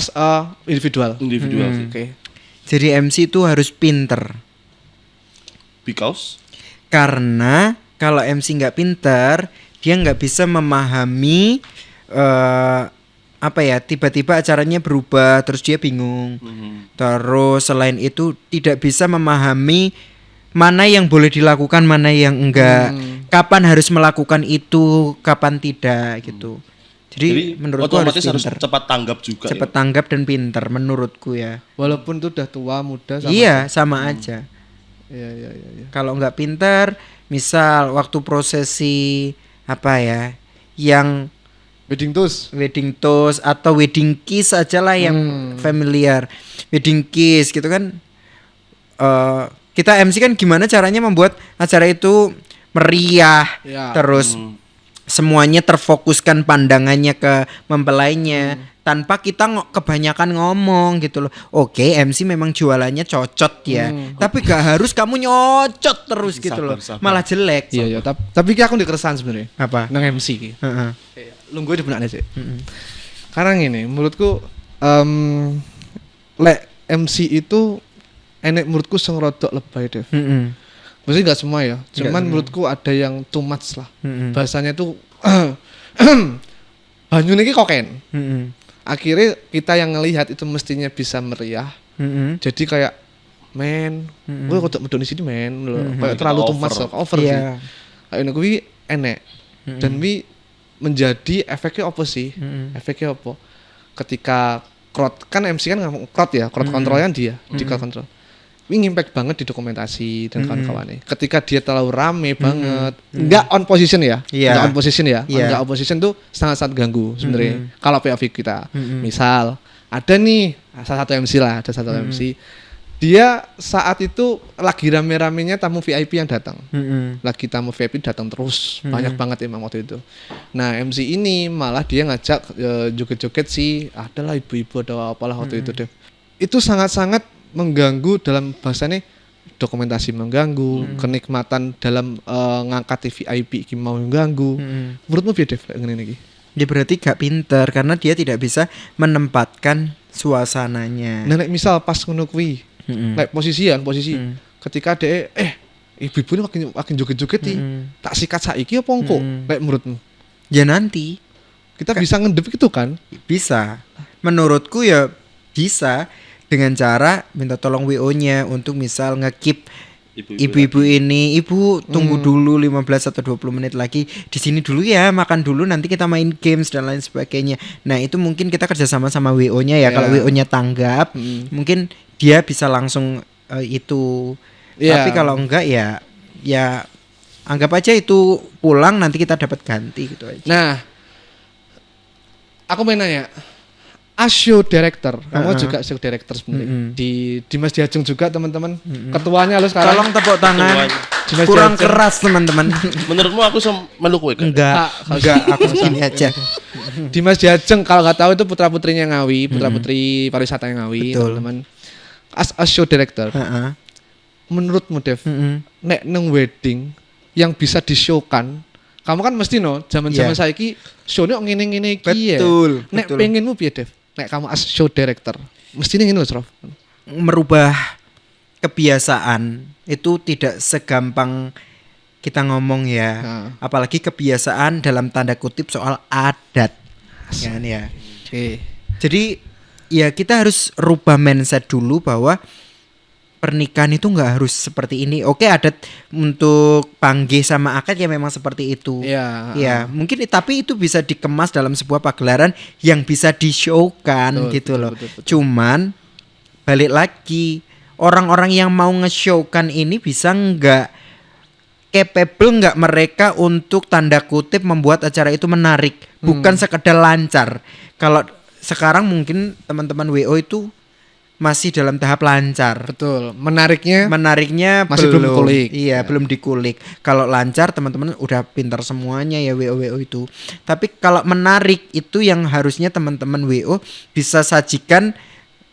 individual. Sih. Oke. Jadi MC itu harus pinter. Because karena kalau MC nggak pinter, dia nggak bisa memahami apa ya, tiba-tiba acaranya berubah terus dia bingung. Terus selain itu tidak bisa memahami mana yang boleh dilakukan, mana yang enggak, kapan harus melakukan itu, kapan tidak gitu. Jadi menurutku otomatis harus cepat tanggap juga. Cepat tanggap dan pinter menurutku ya. Walaupun itu udah tua muda sama. Iya, sama aja. Iya. Kalau nggak pinter, misal waktu prosesi apa ya, yang wedding toast atau wedding kiss aja lah yang familiar. Wedding kiss gitu kan. Kita MC kan gimana caranya membuat acara itu meriah, terus semuanya terfokuskan pandangannya ke mempelainya, tanpa kita kebanyakan ngomong gitu loh. Oke, MC memang jualannya cocot ya, tapi gak harus kamu nyocot terus gitu loh, Sabar. malah jelek. Iya, tapi ki aku di keresahan sebenarnya. Apa? Nang MC ki. Heeh. Lungguh di benaknya sih. Karena gini, menurutku lek MC itu enek menurutku sing rodok lebay deh. Mesti nggak semua ya, cuman menurutku ada yang too much lah. Bahasanya tuh banyu niki kokain. Akhirnya kita yang ngelihat itu mestinya bisa meriah. Jadi kayak gue kok medoni sini kayak terlalu too much, over sih. Kayak ini kuwi enek. Dan wi menjadi efeknya apa sih? Efeknya apa? Ketika crowd kan MC kan crowd ya, crowd controlnya dia di crowd control. Ini impact banget di dokumentasi dan kawan-kawannya. Ketika dia terlalu rame banget, nggak on position ya, nggak on position ya, nggak on position tuh sangat-sangat ganggu sebenarnya. Kalau POV kita, misal ada nih salah satu MC lah, ada satu MC, dia saat itu lagi rame-ramenya tamu VIP yang datang, lagi tamu VIP datang terus, banyak banget emang waktu itu. Nah MC ini malah dia ngajak joget-joget sih, adalah ibu-ibu atau apalah waktu itu deh. Itu sangat-sangat mengganggu dalam bahasanya dokumentasi mengganggu, kenikmatan dalam ngangkat VIP iki mau mengganggu. Menurutmu piye Dev ngene iki? Dia berarti gak pinter karena dia tidak bisa menempatkan suasananya. Nah, nek misal pas ngono kuwi, nek posisi ketika dia ibu-ibu ini makin joget-joget tak sikat saiki apa engko? Nek menurutmu? Ya nanti kita bisa ngendep itu kan? Bisa. Menurutku ya bisa. Dengan cara minta tolong WO-nya untuk misal nge-keep ibu-ibu ini, ibu tunggu dulu 15 atau 20 menit lagi di sini dulu ya, makan dulu nanti kita main games dan lain sebagainya. Nah itu mungkin kita kerjasama sama WO-nya ya. Kalau WO-nya tanggap, mungkin dia bisa langsung itu. Tapi kalau enggak ya anggap aja itu pulang nanti kita dapat ganti gitu aja. Nah, aku mau nanya. As show director, kamu juga show director sebenarnya. Di Mas Diajeng juga teman-teman. Ketuanya lo sekarang. Tolong tepuk tangan. Dimas Kurang Diajeng. keras teman-teman. Menurutmu aku melu kowe kan? Enggak, aku segini aja. Dimas Diajeng kalau nggak tahu itu putra-putrinya Ngawi, putra-putri pariwisata yang Ngawi, teman-teman. As show director. Menurutmu Dev, nek neng wedding yang bisa di-showkan, kamu kan mesti zaman-zaman saiki show-nya ngene-ngene iki ya. Nek pengenmu piye Dev? Nek kamu as show director, mesti ngene lho, Prof. Merubah kebiasaan itu tidak segampang kita ngomong ya. Apalagi kebiasaan dalam tanda kutip soal adat. Kan ya. Jadi ya kita harus rubah mindset dulu bahwa pernikahan itu nggak harus seperti ini. Oke, adat untuk panggih sama akad ya memang seperti itu. Ya, mungkin tapi itu bisa dikemas dalam sebuah pagelaran yang bisa di-showkan gitu loh. Betul. Cuman balik lagi, orang-orang yang mau nge-showkan ini bisa nggak capable nggak mereka untuk tanda kutip membuat acara itu menarik, bukan sekedar lancar. Kalau sekarang mungkin teman-teman WO itu masih dalam tahap lancar. Betul. Menariknya masih masih belum kulik. Iya, belum dikulik. Kalau lancar teman-teman udah pintar semuanya ya WO itu. Tapi kalau menarik itu yang harusnya teman-teman WO bisa sajikan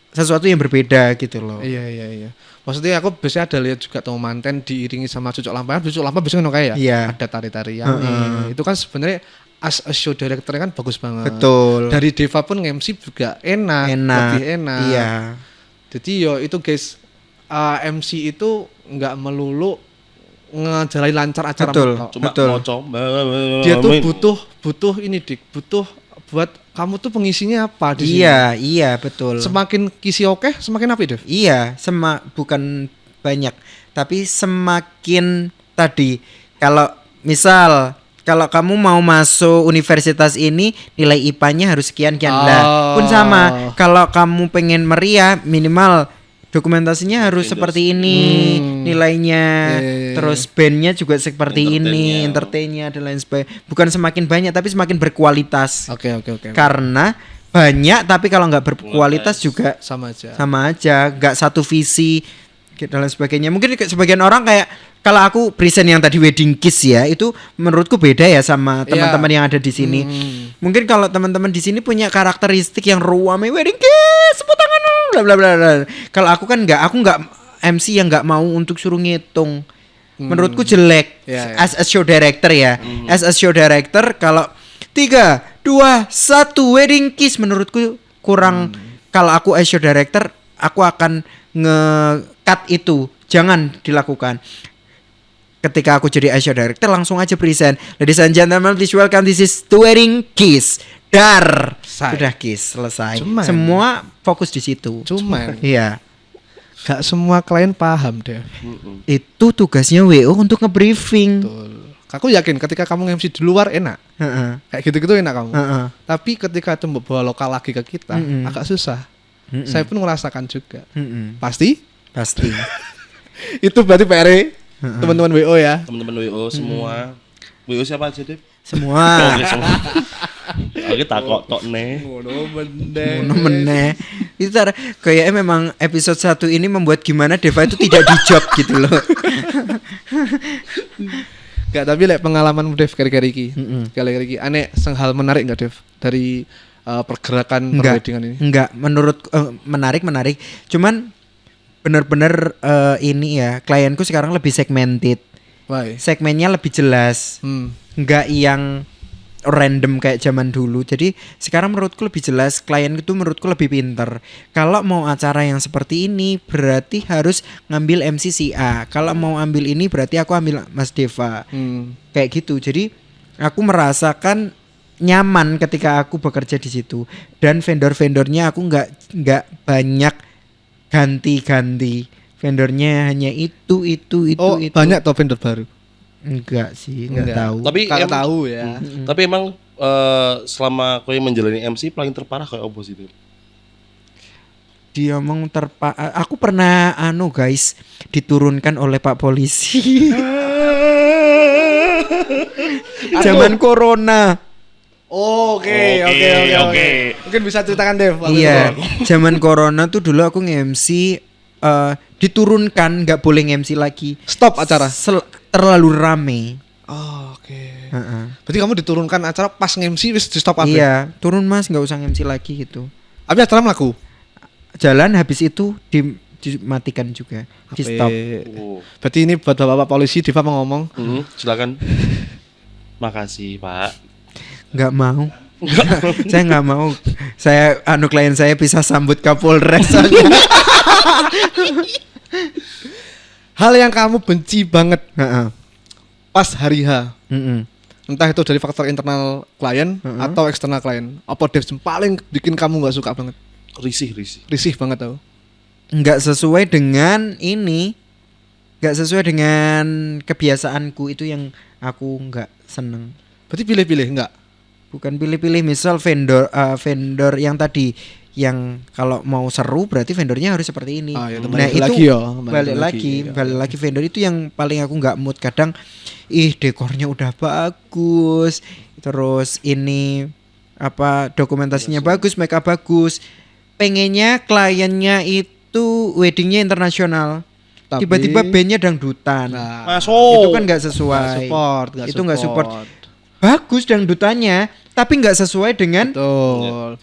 sesuatu yang berbeda gitu loh. Iya. Maksudnya aku biasanya ada lihat juga tamu manten diiringi sama cucuk lampahan. Cucuk lampahan biasanya kayak Iya. ada tari-tarian. Itu kan sebenarnya as a show director kan bagus banget. Betul. Dari Deva pun nge-MC juga enak. Lebih enak. Iya. Jadi yo itu guys, MC itu nggak melulu ngejalanin lancar acara. Betul. Dia tuh butuh ini butuh buat kamu tuh pengisinya apa di sini. Iya, betul. Semakin kisi oke, semakin apa Dev? Iya, bukan banyak, tapi semakin tadi kalau misal kalau kamu mau masuk universitas ini nilai IPA-nya harus sekian lah. Pun sama, kalau kamu pengen meriah minimal dokumentasinya harus seperti ini nilainya. Terus bandnya juga seperti ini, entertainnya dan lain sebagainya. Bukan semakin banyak tapi semakin berkualitas. Oke. Karena banyak tapi kalau nggak berkualitas juga sama aja, nggak satu visi dan lain sebagainya. Mungkin sebagian orang kayak kalau aku present yang tadi wedding kiss ya, itu menurutku beda ya sama teman-teman yang ada di sini. Mungkin kalau teman-teman di sini punya karakteristik yang ruame wedding kiss, tepuk tangan bla bla bla bla. Kalau aku kan enggak, aku enggak MC yang enggak mau untuk suruh ngitung. Menurutku jelek. As a show director ya. As a show director kalau 3, 2, 1 wedding kiss menurutku kurang. Kalau aku as show director, aku akan nge-cut itu. Jangan dilakukan. Ketika aku jadi as show director langsung aja present. Ladies and gentlemen, please welcome, this is the wedding kiss. Dar. Sudah kiss, selesai. Semua fokus di situ. Iya. Gak semua klien paham deh. Itu tugasnya WO untuk nge-briefing. Betul. Aku yakin ketika kamu MC di luar enak. Kayak gitu-gitu enak kamu. Tapi ketika itu bawa lokal lagi ke kita agak susah. Saya pun merasakan juga. Pasti? Pasti. Itu berarti PR teman-teman WO ya. Teman-teman WO semua. WO siapa aja, Dep? Semua. Oke, semua. Oke, takok tok nih. Ngono meneh. Itu kayaknya memang episode 1 ini membuat gimana Deva itu tidak dijawab gitu loh. Gak, tapi pengalaman Dev kira-kira iki. Kira-kira iki aneh hal menarik gak Dev dari pergerakan perweddingan ini? Enggak, menurut menarik. Cuman benar-benar ini ya, klienku sekarang lebih segmented. Why? Segmennya lebih jelas. Enggak yang random kayak zaman dulu. Jadi sekarang menurutku lebih jelas, klien itu menurutku lebih pinter. Kalau mau acara yang seperti ini berarti harus ngambil MC si A. Kalau mau ambil ini berarti aku ambil Mas Deva. Kayak gitu. Jadi aku merasakan nyaman ketika aku bekerja di situ. Dan vendor-vendornya aku nggak banyak ganti-ganti. Vendornya hanya itu. Banyak toh vendor baru. Enggak sih, enggak tahu. Tapi Kalau tahu ya. Tapi emang selama kau menjalani MC paling terparah kayak apa sih itu? Dia ngomong aku pernah guys diturunkan oleh Pak Polisi. Zaman corona. Oke. Mungkin bisa ceritakan Dev. Iya, zaman corona tuh dulu aku nge-MC diturunkan, nggak boleh nge-MC lagi. Stop acara. Terlalu rame. Oke. Berarti kamu diturunkan acara pas nge-MC wis di stop apa? Iya, turun Mas, nggak usah nge-MC lagi gitu. Tapi acara melaku. Jalan habis itu dimatikan juga, di stop. Berarti ini buat bapak polisi, Diva mau ngomong. Silakan. Makasih Pak. Nggak mau. Saya nggak mau. Saya klien saya bisa sambut Kapolres. Hal yang kamu benci banget pas hari H. Entah itu dari faktor internal klien atau eksternal klien. Apa Dev paling bikin kamu nggak suka banget? Risih banget tau. Nggak sesuai dengan ini. Nggak sesuai dengan kebiasaanku, itu yang aku nggak seneng. Berarti pilih-pilih nggak? Bukan pilih-pilih, misal vendor yang tadi yang kalau mau seru berarti vendornya harus seperti ini. Nah itu balik lagi vendor itu yang paling aku nggak mood. Kadang dekornya udah bagus, terus ini dokumentasinya bagus, make up bagus, pengennya kliennya itu weddingnya internasional, tiba-tiba bandnya dangdutan. Itu kan nggak sesuai. Itu nggak support. Bagus dangdutannya, tapi nggak sesuai dengan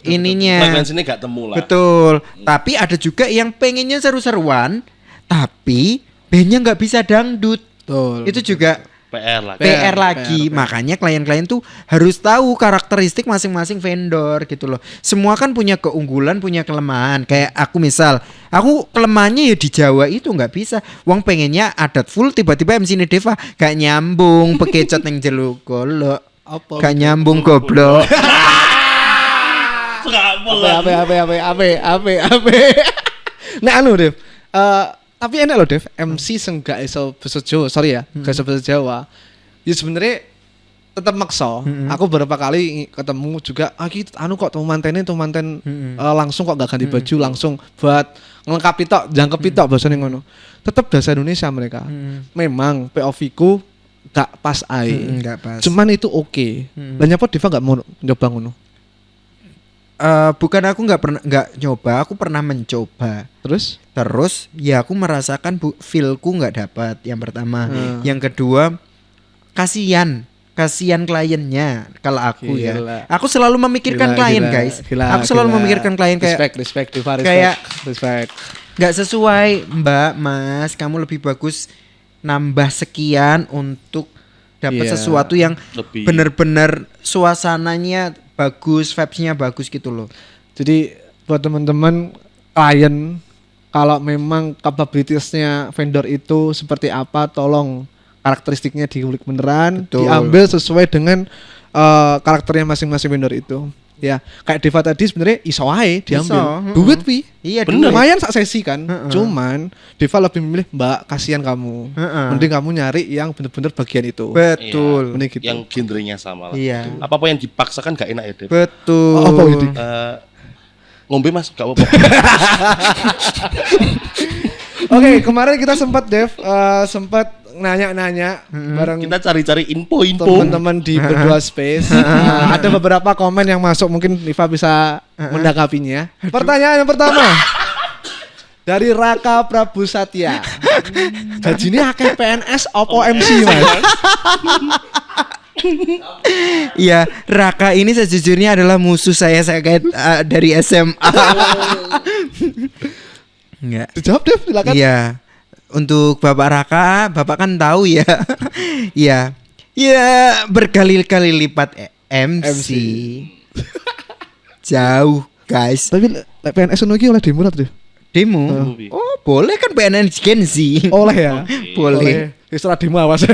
ininya. Frekuensinya nggak temu lah. Betul. Tapi ada juga yang pengennya seru-seruan, tapi bandnya nggak bisa dangdut. Itu juga PR lagi. Makanya klien-klien tuh harus tahu karakteristik masing-masing vendor gitu loh. Semua kan punya keunggulan, punya kelemahan. Kayak aku misal, aku kelemahannya ya di Jawa itu nggak bisa. Wong pengennya adat full, tiba-tiba MC Deva gak nyambung, pekecot yang jeluk golok. Gak nyambung goblok. Nah Dev, tapi enak loh Dev, MC senggak iso bahasa Jawa, sorry ya, gak iso bahasa Jawa. Ya sebenarnya tetap maksa. Aku beberapa kali ketemu juga, kok temanten langsung kok gak ganti baju, langsung buat ngelengkapi tok, jangkepi tok bahasane ngono. Tetap bahasa Indonesia mereka. Memang POV ku gak pas gak pas. Cuman itu oke. Dan nyapa Diva gak mau nyoba ngono? bukan aku nggak nyoba, aku pernah mencoba. Terus ya aku merasakan feelku nggak dapat. Yang pertama, yang kedua kasihan kliennya. Kalau aku Gila. ya, aku selalu memikirkan klien guys. Aku selalu memikirkan klien kayak respect. Nggak sesuai Mbak, Mas, kamu lebih bagus nambah sekian untuk dapat sesuatu yang Lebih. benar-benar suasananya bagus, vibes-nya bagus gitu loh. Jadi buat teman-teman klien, kalau memang capabilities-nya vendor itu seperti apa, tolong karakteristiknya diulik beneran, Betul. diambil sesuai dengan karakternya masing-masing vendor itu. Ya, kayak Deva tadi sebenarnya iso ae diambil. Iso, Duit pi. Iya, Bener. duit. Lumayan sak sesi kan. Cuman Deva lebih memilih, Mbak, kasihan kamu. Mending kamu nyari yang bener-bener bagian itu. Betul. Mending gitu. Yang genrenya sama lah. Iya. Apa-apa yang dipaksakan gak enak ya, Dep. Betul. Oh, apa gitu? Ngombe Mas, gak apa-apa. Oke, kemarin kita sempat sempat nanya-nanya bareng Kita cari-cari info-info. teman-teman di berdua space. Ada beberapa komen yang masuk, mungkin Niva bisa menanggapinya. Pertanyaan yang pertama dari Raka Prabu Satya. Gajinya akeh PNS opo MC Mas? Iya, Raka ini sejujurnya adalah musuh saya kayak dari SMA. Enggak. Dijawab Dev, silakan. Iya. Untuk Bapak Raka, Bapak kan tahu ya. Iya. Ya, berkali-kali lipat MC. Jauh, guys. Tapi PNS ono iki oleh demo lah Dev. Demo. Oh, boleh kan PNS Gen Z. Oleh ya. Boleh. Istilah demo awas.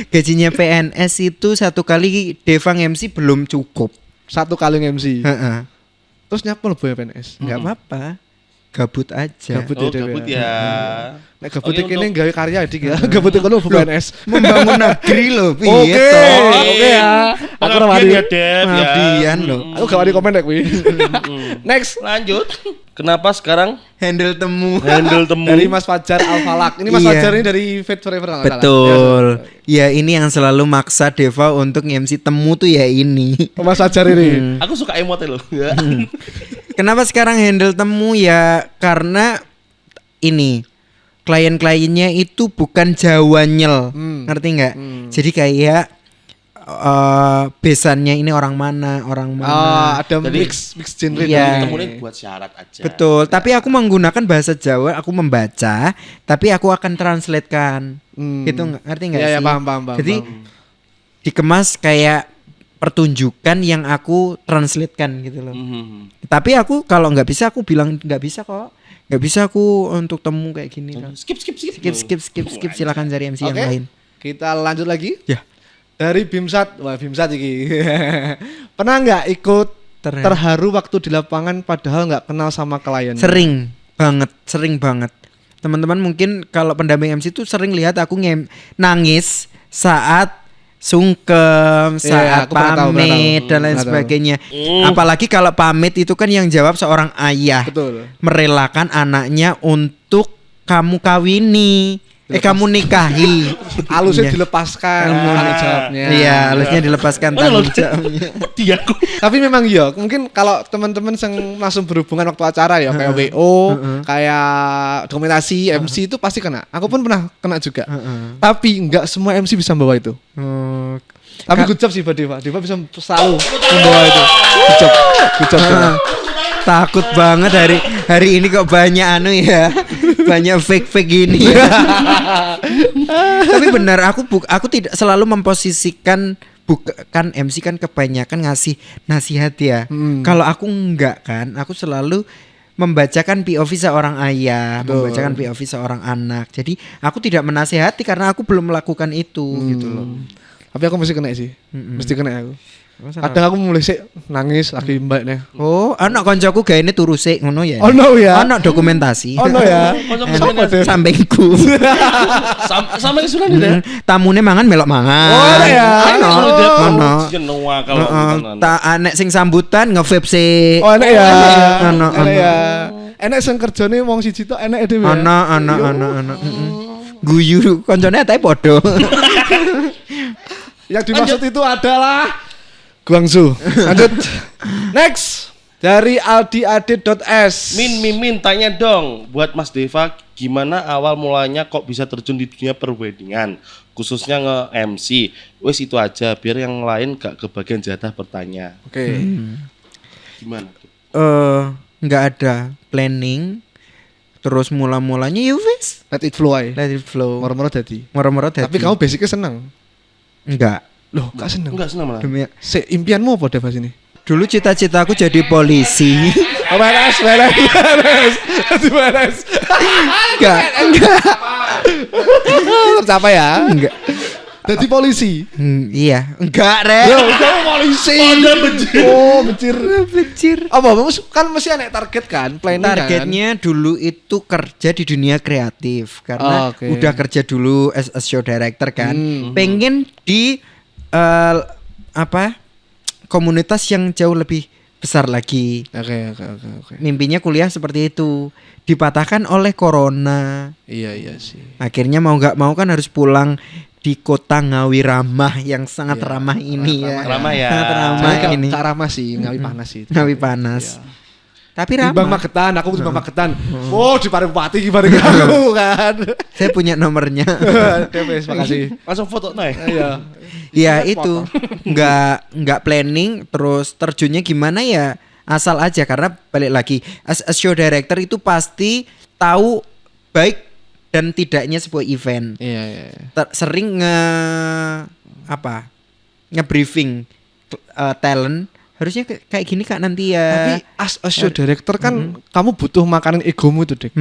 Gajinya PNS itu satu kali Devang MC belum cukup. Satu kali MC. Heeh. Terus nyapa lo ya PNS? Enggak apa-apa. Gabut aja. Gabut Oh, ya, Dev, gabut ya. ya. Nek gabut Oke, iki untuk- gawe karya dik ya. Gabut kono bu PNS. Membangun negeri loh, piye Oke, toh? oke ya. Aku ora Pengabdian wani. ya, Dep, ya. Pengabdian loh. Aku gak wani komen nek kuwi. Next Lanjut. Kenapa sekarang Handle temu. handle temu? dari Mas Fajar Alfalak. Ini Mas Iya. Fajar ini dari Fate Forever kalau nggak salah. Betul. Ya ini yang selalu maksa Deva untuk MC temu tuh ya ini. Oh, Mas Fajar ini. Aku suka emote loh. Kenapa sekarang handle temu ya? Karena ini klien-kliennya itu bukan Jawanyel, ngerti nggak? Jadi kayak besannya ini orang mana. Ada Jadi- mix genre. Iya. Temuin buat syarat aja. Betul. Tapi aku menggunakan bahasa Jawa, aku membaca, tapi aku akan translatekan. Gitu ngerti nggak Iya, sih? ya, paham. Jadi dikemas kayak pertunjukan yang aku translatekan gitu loh. Tapi aku kalau nggak bisa aku bilang nggak bisa kok. Nggak bisa aku untuk temu kayak gini loh. Skip. Skip silakan cari MC yang Oke. lain. Kita lanjut lagi. Ya. Dari Bimsat. Wah, Bimsat iki. Pernah nggak ikut terharu waktu di lapangan padahal nggak kenal sama klien? Sering banget. Teman-teman mungkin kalau pendamping MC itu sering lihat aku nangis saat sungkem, saat aku pernah tahu, pamit dan lain pernah tahu. sebagainya. Apalagi kalau pamit itu kan yang jawab seorang ayah. Betul. Merelakan anaknya untuk kamu kawini, kamu nikahi. Alusnya Iya. dilepaskan tanggung jawabnya. Iya, halusnya dilepaskan tanggung jawabnya. Dia aku. Tapi memang iya, mungkin kalau teman-teman yang langsung berhubungan waktu acara ya kayak WO, kayak dokumentasi, MC itu pasti kena. Aku pun pernah kena juga. Tapi nggak semua MC bisa membawa itu. Oh, Tapi good job sih buat Deva. Deva bisa selalu membawa itu. Good job. Deva. takut banget hari ini kok banyak ya. Banyak fake gini. Tapi benar aku tidak selalu memposisikan bukan MC kan kebanyakan ngasih nasihat ya. Kalau aku enggak kan, aku selalu membacakan POV seorang ayah, membacakan POV seorang anak. Jadi aku tidak menasihati karena aku belum melakukan itu gitu loh. Tapi aku mesti kena sih. Mesti kena aku. Kadang aku mulai sih nangis lagi mbak nih. Oh, anak koncoku gaene turu sik ngono ya. Ono ya? Anak dokumentasi. Ono ya? Sampingku. Sama yang sudah nih. Tamune mangan melok mangan. Oh, ono ya? Ono. Ono. Jenua kalau Tak anek sing sambutan nge-vape sik. Oh enak ya. Ono. Enak ya. Enak sing kerjane wong siji tok enak dhewe. Ono. Guyu koncone atae padha. Yang dimaksud itu adalah Guangzhou. Lanjut. Next dari aldiadit.s. Min tanya dong buat Mas Deva, gimana awal mulanya kok bisa terjun di dunia perweddingan, khususnya nge-MC. Wes itu aja biar yang lain gak kebagian jatah bertanya. Oke. Gimana? Nggak ada planning, terus mulanya ya wis Let it flow aja. let it flow. Moro-moro dadi. Moro-moro dadi. Tapi kamu basicnya seneng. enggak. Loh, gak seneng. Enggak senang malah. Demi Impianmu apa Deva sini? dulu cita-citaku jadi polisi. Oh, beres. enggak. Tercapai ya. Enggak. Jadi polisi. Iya, enggak, Rek. Yo, kamu polisi. Oh, becir. Becir. Apa? Kan mesti ada target kan, planning kan. Targetnya dulu itu kerja di dunia kreatif karena Oke. udah kerja dulu as a show director kan. Pengen di komunitas yang jauh lebih besar lagi. Oke. Mimpinya kuliah seperti itu, dipatahkan oleh corona. Iya sih. Akhirnya mau nggak mau kan harus pulang di kota Ngawi Ramah yang sangat ramah ini ya. Ramah ya. Sangat ramah ini. Kak ramah sih, Ngawi panas sih. Ngawi panas. Tapi Di Bang ramah. Magetan, aku di Bang Magetan. Oh, di Parepati gimana kamu kan. Saya punya nomornya. TPS, makasih. Langsung foto naik. Iya. Ya itu nggak planning, terus terjunnya gimana ya asal aja karena balik lagi as a show director itu pasti tahu baik dan tidaknya sebuah event. Iya. Sering nge-briefing talent harusnya kayak gini Kak nanti ya. Tapi as a show director kan kamu butuh makanan egomu itu, Dek.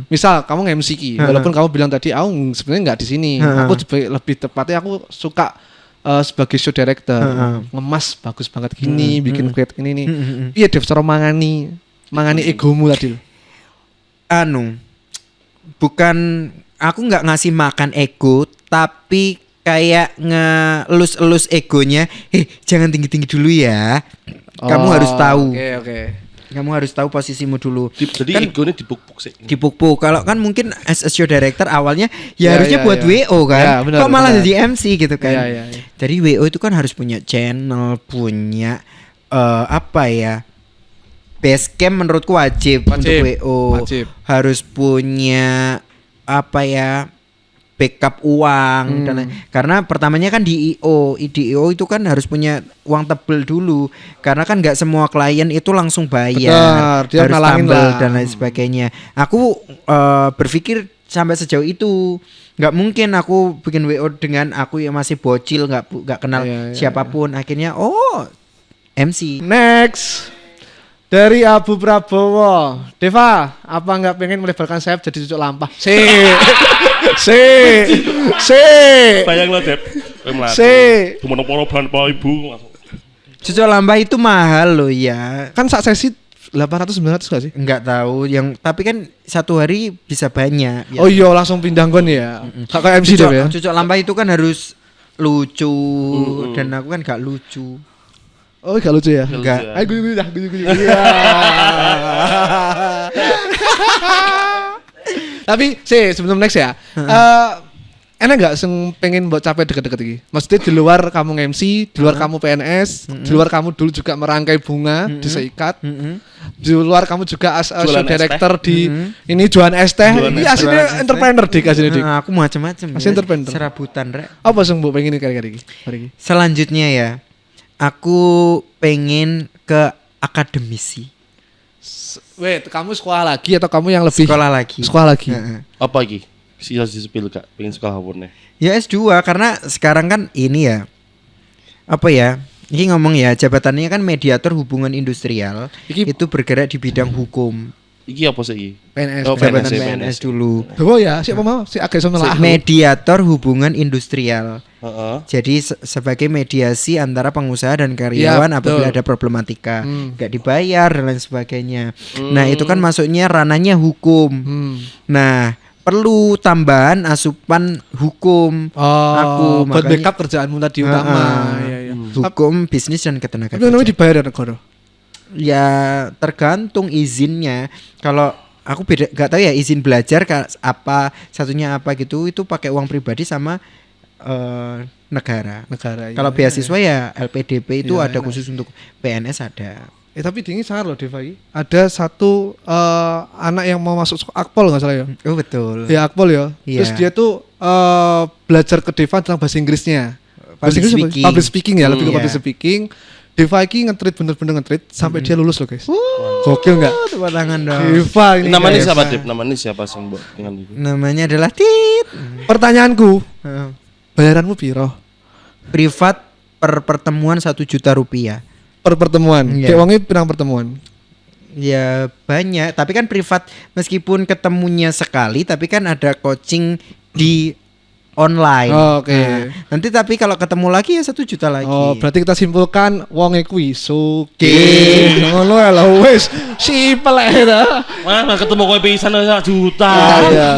Misal kamu nge-MC ki, walaupun kamu bilang tadi aku sebenarnya nggak di sini. Aku lebih tepatnya aku suka sebagai show director ngemas bagus banget gini, bikin create ini nih. Iya, Dev cara mangani egomu tadi. Bukan aku nggak ngasih makan ego, tapi kayak ngelus-elus egonya. Jangan tinggi-tinggi dulu ya. Kamu harus tahu. Oke. Kamu harus tahu posisimu dulu. Jadi Kan egonya dipuk-puk sih. dipuk-puk. Kalau kan mungkin as a show director awalnya Ya, harusnya buat ya. WO kan. Ya, benar, Kok malah benar. jadi MC gitu kan. Ya. Jadi WO itu kan harus punya channel, punya Basecamp menurutku wajib untuk WO. Wajib. Harus punya backup uang dan karena pertamanya kan di IO itu kan harus punya uang tebel dulu karena kan nggak semua klien itu langsung bayar. Benar, dia harus nalangin tambal lah. dan lain sebagainya. Aku berpikir sampai sejauh itu. Nggak mungkin aku bikin WO dengan aku yang masih bocil, nggak kenal Iya. siapapun. Akhirnya MC. Next dari Abu Prabowo. Deva, apa nggak pengen melebarkan sayap jadi cucuk lampah? Si. Bayang lo, Dep. Gimana bahan Pak Ibu langsung. Cucuk lambah itu mahal loh ya. Kan sak sesi 800-900 gak sih? Nggak tahu tapi kan satu hari bisa banyak ya. Oh iya, langsung pindah gon ya. Kakak MC cucuk, deh ya. cucuk lambah itu kan harus lucu dan aku kan gak lucu. Oh, gak lucu ya? Enggak. Ayo guyu dah, guyu. Iya. Tapi sebelum next ya. Enak gak pengen buat capek deket-deket iki? Maksudnya di luar kamu MC, di luar kamu PNS, di luar kamu dulu juga merangkai bunga di Seikat. Di luar kamu juga as a show Jualan es director di ini jualan es teh. Iya, aslinya entrepreneur dik aslinya dik. Aku macam-macam. Masih entrepreneur. Serabutan rek. Apa sing mbok pengen kali-kali iki? Mari iki. Selanjutnya ya, aku pengen ke akademisi. Wait, kamu sekolah lagi atau kamu yang lebih Sekolah lagi. Sekolah lagi. Heeh. Apa lagi? Sias di sepil Kak, pengen sekolah apa nih? Ya S2 karena sekarang kan ini ya. Ini ngomong ya, jabatannya kan mediator hubungan industrial. Iki- Itu bergerak di bidang hukum. Iki apa sih? PNS. Oh, Jabatan PNS, PNS dulu. Oh ya, siapa mau? Si agak sama lah. Mediator hubungan industrial. Heeh. Jadi sebagai mediasi antara pengusaha dan karyawan Iya, apabila betul. ada problematika, nggak dibayar dan lain sebagainya. Nah itu kan masuknya ranahnya hukum. Nah perlu tambahan asupan hukum. Oh, buat makanya- backup kerjaanmu tadi utama. Iya, iya. Hukum, bisnis dan ketenaga Tapi namanya kerjaan. dibayar dari negara. Ya tergantung izinnya. Kalau aku nggak tahu ya izin belajar satunya apa gitu itu pakai uang pribadi sama negara. Negara. Kalau beasiswa ya LPDP itu Iya, ada enak. khusus untuk PNS ada. Tapi dingin sangat loh Deva ini. Ada satu anak yang mau masuk Akpol nggak salah ya. Oh betul. Ya Akpol ya. Iya. Terus dia tuh belajar ke Deva tentang bahasa Inggrisnya. Bahasa Public Inggris apa? speaking. Public speaking ya, lebih ke Iya. public speaking. Deva ini nge-treat bener-bener nge-treat sampai dia lulus loh guys. Gokil nggak? Tepuk tangan dong. Deva ini. Namanya guys. siapa, Dip? Namanya siapa sih, Mbak? Dengan itu. Namanya adalah Tit. Pertanyaanku, Heeh. bayaranmu piro Privat per pertemuan 1 juta rupiah. per pertemuan? Iya. Kayak wongnya pirang pertemuan? Ya banyak, tapi kan privat meskipun ketemunya sekali, tapi kan ada coaching di online. Oh, oke. Nah, nanti tapi kalau ketemu lagi ya 1 juta lagi. Oh, berarti kita simpulkan wonge kuwi sugih. Ngono ya lah wis. Simpel ae dah. Mana ketemu kowe pisan 1 juta. Iya.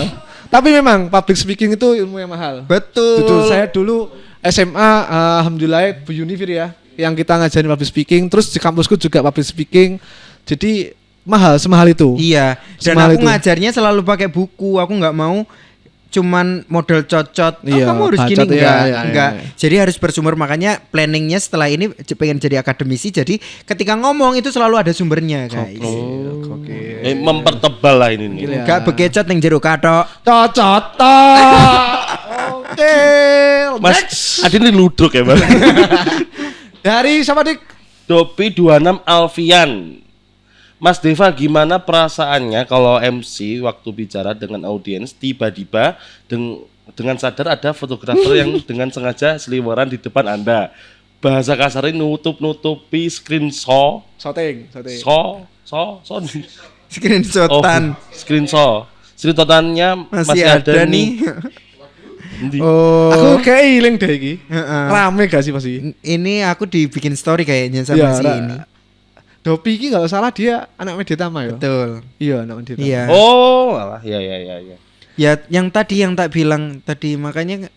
Tapi memang public speaking itu ilmu yang mahal. Betul. Jujur saya dulu SMA alhamdulillah Bu Univir ya yang kita ngajarin public speaking, terus di kampusku juga public speaking. Jadi mahal semahal itu. Iya, dan Semahal aku itu. ngajarnya selalu pakai buku. Aku nggak mau cuman model cocot. Iya, Kamu harus bacot, gini iya, enggak, iya, enggak. iya. Jadi harus bersumber, makanya planningnya setelah ini pengen jadi akademisi. Jadi ketika ngomong itu selalu ada sumbernya, guys. Oke. Mempertebal lah ini nih. Gila. Gak bekecot yang jeruk katok. Cocot toh. Oke. Mas, ada ini ludruk ya, Bang. Dari siapa Dik? Dopi 26 Alfian. Mas Deva, gimana perasaannya kalau MC waktu bicara dengan audiens tiba-tiba dengan sadar ada fotografer yang dengan sengaja seliweran di depan Anda? Bahasa kasarnya nutupi screenshot, Shooting. Screenshotan. Screenshotannya Masih ada nih. Endi? Oh. Aku kayak iling deh iki. Heeh. Rame gak sih pasti? Ini aku dibikin story kayaknya sama Iya, si Ra. ini. Dopi iki kalau salah dia anak Mediatama ya. Betul. Iya, anak Mediatama. Iya. Oh, alah, ya. Ya, yang tadi yang tak bilang tadi, makanya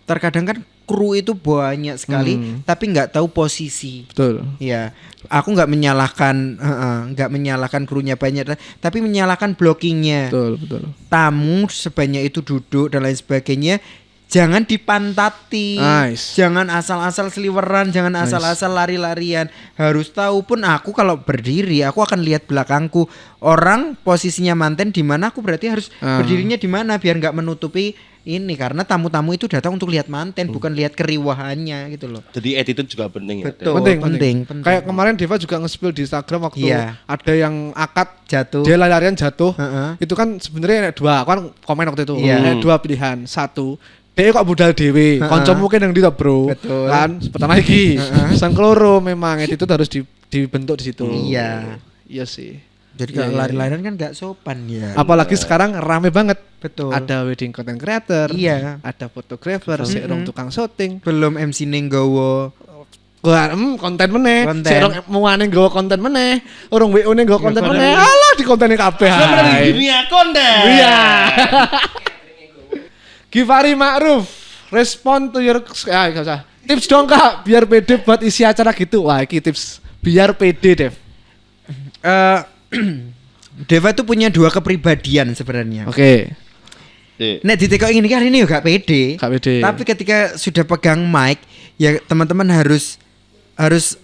terkadang kan kru itu banyak sekali, tapi nggak tahu posisi. Betul. Ya, aku nggak menyalahkan krunya banyak, tapi menyalahkan blockingnya. Betul. Tamu sebanyak itu duduk dan lain sebagainya. Jangan dipantati, Nice. jangan asal-asal seliweran, jangan asal-asal lari-larian. Harus tahu, pun aku kalau berdiri, aku akan lihat belakangku. Orang posisinya manten di mana, aku berarti harus berdirinya di mana biar nggak menutupi ini, karena tamu-tamu itu datang untuk lihat manten, bukan lihat keriwahannya gitu loh. Jadi attitude juga penting ya. Betul. penting. Kayak kemarin Deva juga nge-spill di Instagram waktu Iya. ada yang akad Jatuh. dia lari-larian jatuh. Heeh. Itu kan sebenarnya ada dua, aku kan komen waktu itu. Iya. Ada dua pilihan. Satu, dia kok budal dewe, kanca mungkin yang di bro. Betul. Kan pertama iki. Sang keloro memang attitude harus dibentuk di situ. Iya. Iya sih. Jadi Iya, kalau iya, lari-larian kan nggak sopan ya. Apalagi sekarang rame banget. Betul. Ada wedding content creator, Iya. ada fotografer, seorang tukang syuting. Belum MC Nenggowo. Wah, konten meneh. Konten. Seorang muane nggawa konten meneh. Orang WO ne nggawa konten konten meneh. meneh. Alah di kontene kabeh. hai. Dunia konten. Iya. Givari Ma'ruf, respond to your gak usah. Tips dong Kak, biar pede buat isi acara gitu. Wah, iki tips biar pede, Dev. Deva tuh punya dua kepribadian sebenarnya. Oke. Nek ditekok ini kan ini yo gak pede. Gak pede. Tapi ketika sudah pegang mic, ya teman-teman harus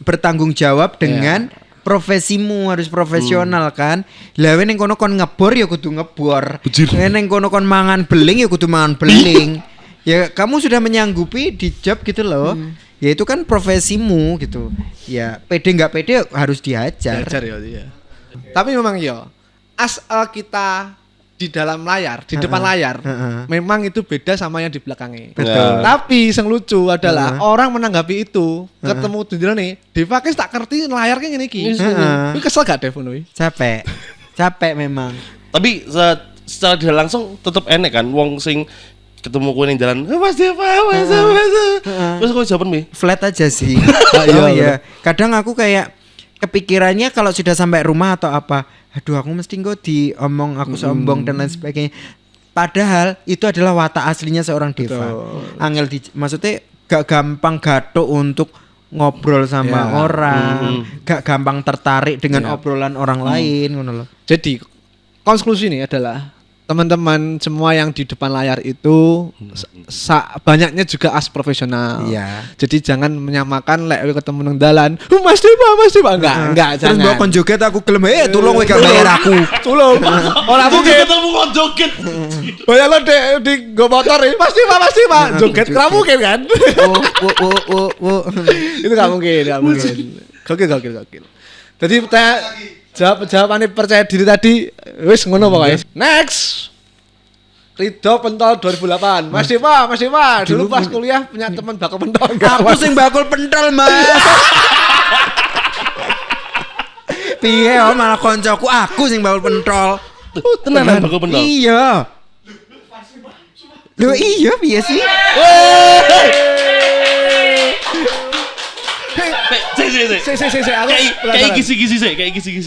bertanggung jawab dengan profesimu, harus profesional kan. Lah ning kono kon ngebor ya kudu ngebor. Ning kono kon mangan beling ya kudu mangan beling. Ya kamu sudah menyanggupi di job gitu loh. Ya itu kan profesimu gitu. Ya pede nggak pede harus diajar. Belajar ya, iya. Tapi memang ya, kita di dalam layar, di depan layar, memang itu beda sama yang di belakangnya. Betul. Tapi yang lucu adalah orang menanggapi itu, ketemu dindro nih, Deva kes tak ngerti layar kayak gini ki. Ini kesel gak Dev Nui? Capek memang. Tapi secara tidak langsung tetap enek kan wong sing ketemu kowe ning jalan, Mas Deva, Mas. Terus kowe jawaban mi? Flat aja sih. Iya, Iya. Kadang aku kayak kepikirannya kalau sudah sampai rumah atau apa, aduh aku mesti kok diomong aku sombong dan lain sebagainya. Padahal itu adalah watak aslinya seorang Deva. Angel maksudnya gak gampang gatuk untuk ngobrol sama orang, gak gampang tertarik dengan obrolan orang lain ngono loh. Jadi konklusi ini adalah teman-teman semua yang di depan layar itu banyaknya juga as profesional. Iya. Jadi jangan menyamakan lek ketemu nang dalan, Mas Dewa, enggak Terus jangan. mbok kon joget aku gelem, tolong kowe gak bayar aku. Tulung. Ora mungkin. ketemu kok joget. Bayar lo di go motor ya. Mas Dewa, joget ora mungkin kan? Oh. Itu gak mungkin. Gokil. Jadi jawabannya percaya diri tadi wis ngono pokoknya. Next. Ridho Pentol 2008. Mas Dewa. Dulu pas kuliah punya teman bakal pentol enggak? Aku sing bakul pentol, Mas. Piye malah koncoku aku sing bakul pentol. Tenan bakal pentol. Iya. Loh iya piye sih? Si, aku Kayak gisi-gisi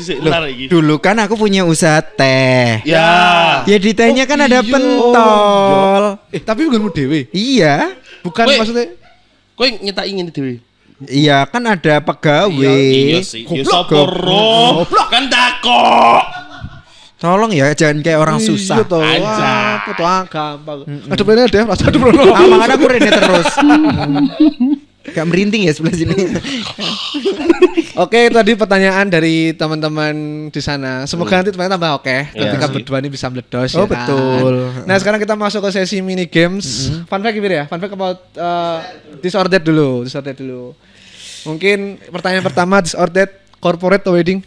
sih. Bentar iki. Dulu kan aku punya usaha teh. Ya. Ya di tehnya kan ada iya. pentol. tapi bukanmu dewe. Iya. Bukan Weh. maksudnya Kowe nyetak ingin dhewe. Iya kan ada pegawai. Iya sih. Ya sapa ro? Kan takok. Tolong ya jangan kayak orang susah. Iya toh. Aja. Apa tuh gampang. Ada bener deh, rasa ada bener. Ah, makanya aku rene terus. Gak merinting ya sebelah sini. Oke, tadi pertanyaan dari teman-teman di sana. Semoga nanti teman-teman tambah oke. Ketika sih. berdua ini bisa meledos. Oh, ya kan? betul. Nah, sekarang kita masuk ke sesi mini games. Fun fact Ibir ya. Fun fact about disordered dulu. Mungkin pertanyaan pertama, disordered corporate atau wedding?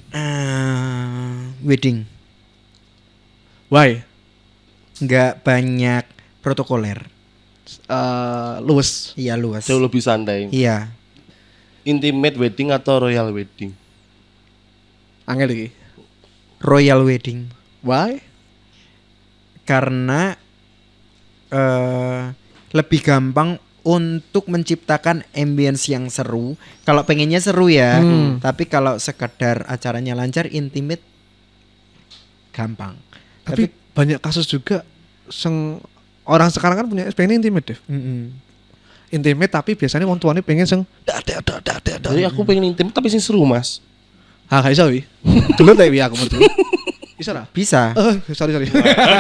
Wedding. Why? Nggak banyak protokoler. Luwes. Iya luas. Jauh lebih santai. Iya. Intimate wedding atau royal wedding? Angel lagi. Royal wedding. Why? Karena lebih gampang untuk menciptakan ambience yang seru. Kalau pengennya seru ya. Tapi kalau sekedar acaranya lancar, intimate gampang. Tapi banyak kasus juga orang sekarang kan punya pengen intimate deh. Intimate tapi biasanya wong tuane pengen Jadi aku pengen intimate tapi sing seru, Mas. gak iso wi. Dulu teh wi aku menurut. Bisa lah. Bisa. Sorry.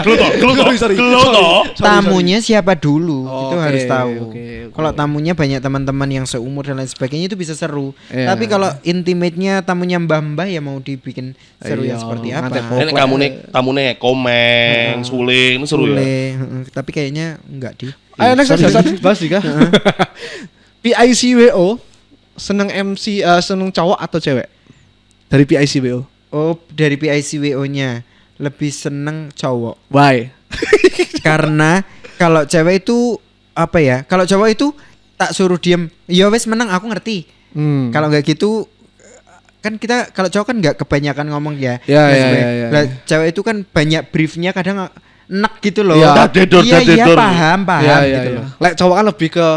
Geloto. Tamunya siapa dulu itu Oke, harus tahu. oke. Kalau tamunya banyak teman-teman yang seumur dan lain sebagainya itu bisa seru. Iya. Tapi kalau intimate-nya tamunya mbah-mbah ya mau dibikin seru Iya, yang seperti ngantek apa? Ini tamune komeng, suling, itu seru ya. Boleh, tapi kayaknya enggak di. Ayo next bahas juga. PICWO seneng MC seneng cowok atau cewek? Dari PICWO. Oh, dari PICWO-nya lebih seneng cowok. Why? Karena kalau cewek itu apa ya? Kalau cowok itu tak suruh diem, ya wes menang aku ngerti. Kalau nggak gitu kan kita kalau cowok kan nggak kebanyakan ngomong ya. Ya. Lah cewek itu kan banyak briefnya kadang enak gitu loh. Iya. Iya paham Ya, gitu loh. Lek cowok kan lebih ke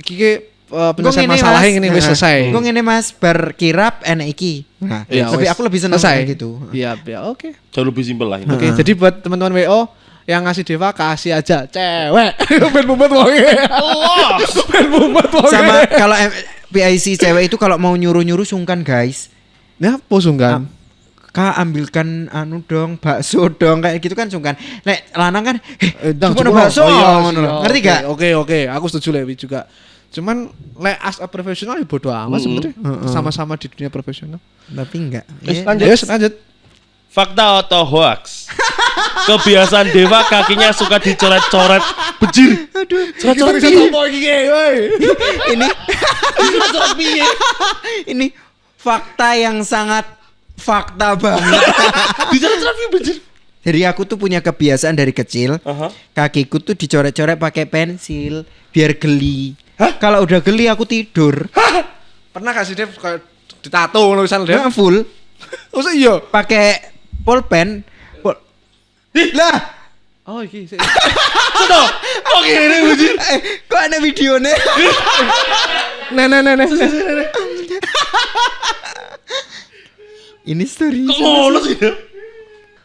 iki penyelesaian masalah ini wis selesai. Gue ngene Mas berkirap enak iki. Nah, Iya, tapi wes. aku lebih seneng Selesai. kayak gitu. Iya, oke. Jauh lebih simpel lah ini. Oke, jadi buat teman-teman WO yang ngasih Dewa kasih aja cewek. Ben mumet wonge. Allah. Ben mumet wonge. Sama kalau PIC cewek itu kalau mau nyuruh-nyuruh sungkan guys. Nah, posung kan. Kak ambilkan anu dong bakso dong kayak gitu kan sungkan. Nek lanang kan Dang, cuma bakso ngono lho. Ngerti gak? Oke, aku setuju Lewi juga. Cuman as a profesional ya bodo amat sebenarnya. Sama-sama di dunia profesional. Tapi enggak. Lanjut. Fakta atau hoax? Kebiasaan Dewa kakinya suka dicoret-coret. Bejir. Coret-coret piye? Ini Coret-coret piye? ini fakta yang sangat fakta banget. Dicoret-coret piye bejir? Jadi aku tuh punya kebiasaan dari kecil. Kakiku tuh dicoret-coret pakai pensil biar geli. Kalau udah geli aku tidur. Pernah kasih Dev kayak ditato ngono pisan Dev? Nah, full Masa iya? pakai pulpen. Lah, Oh iki. Sudah. Oke, ini bejir. kok ada videonya? Nah. Ini story. Kok ngono sih?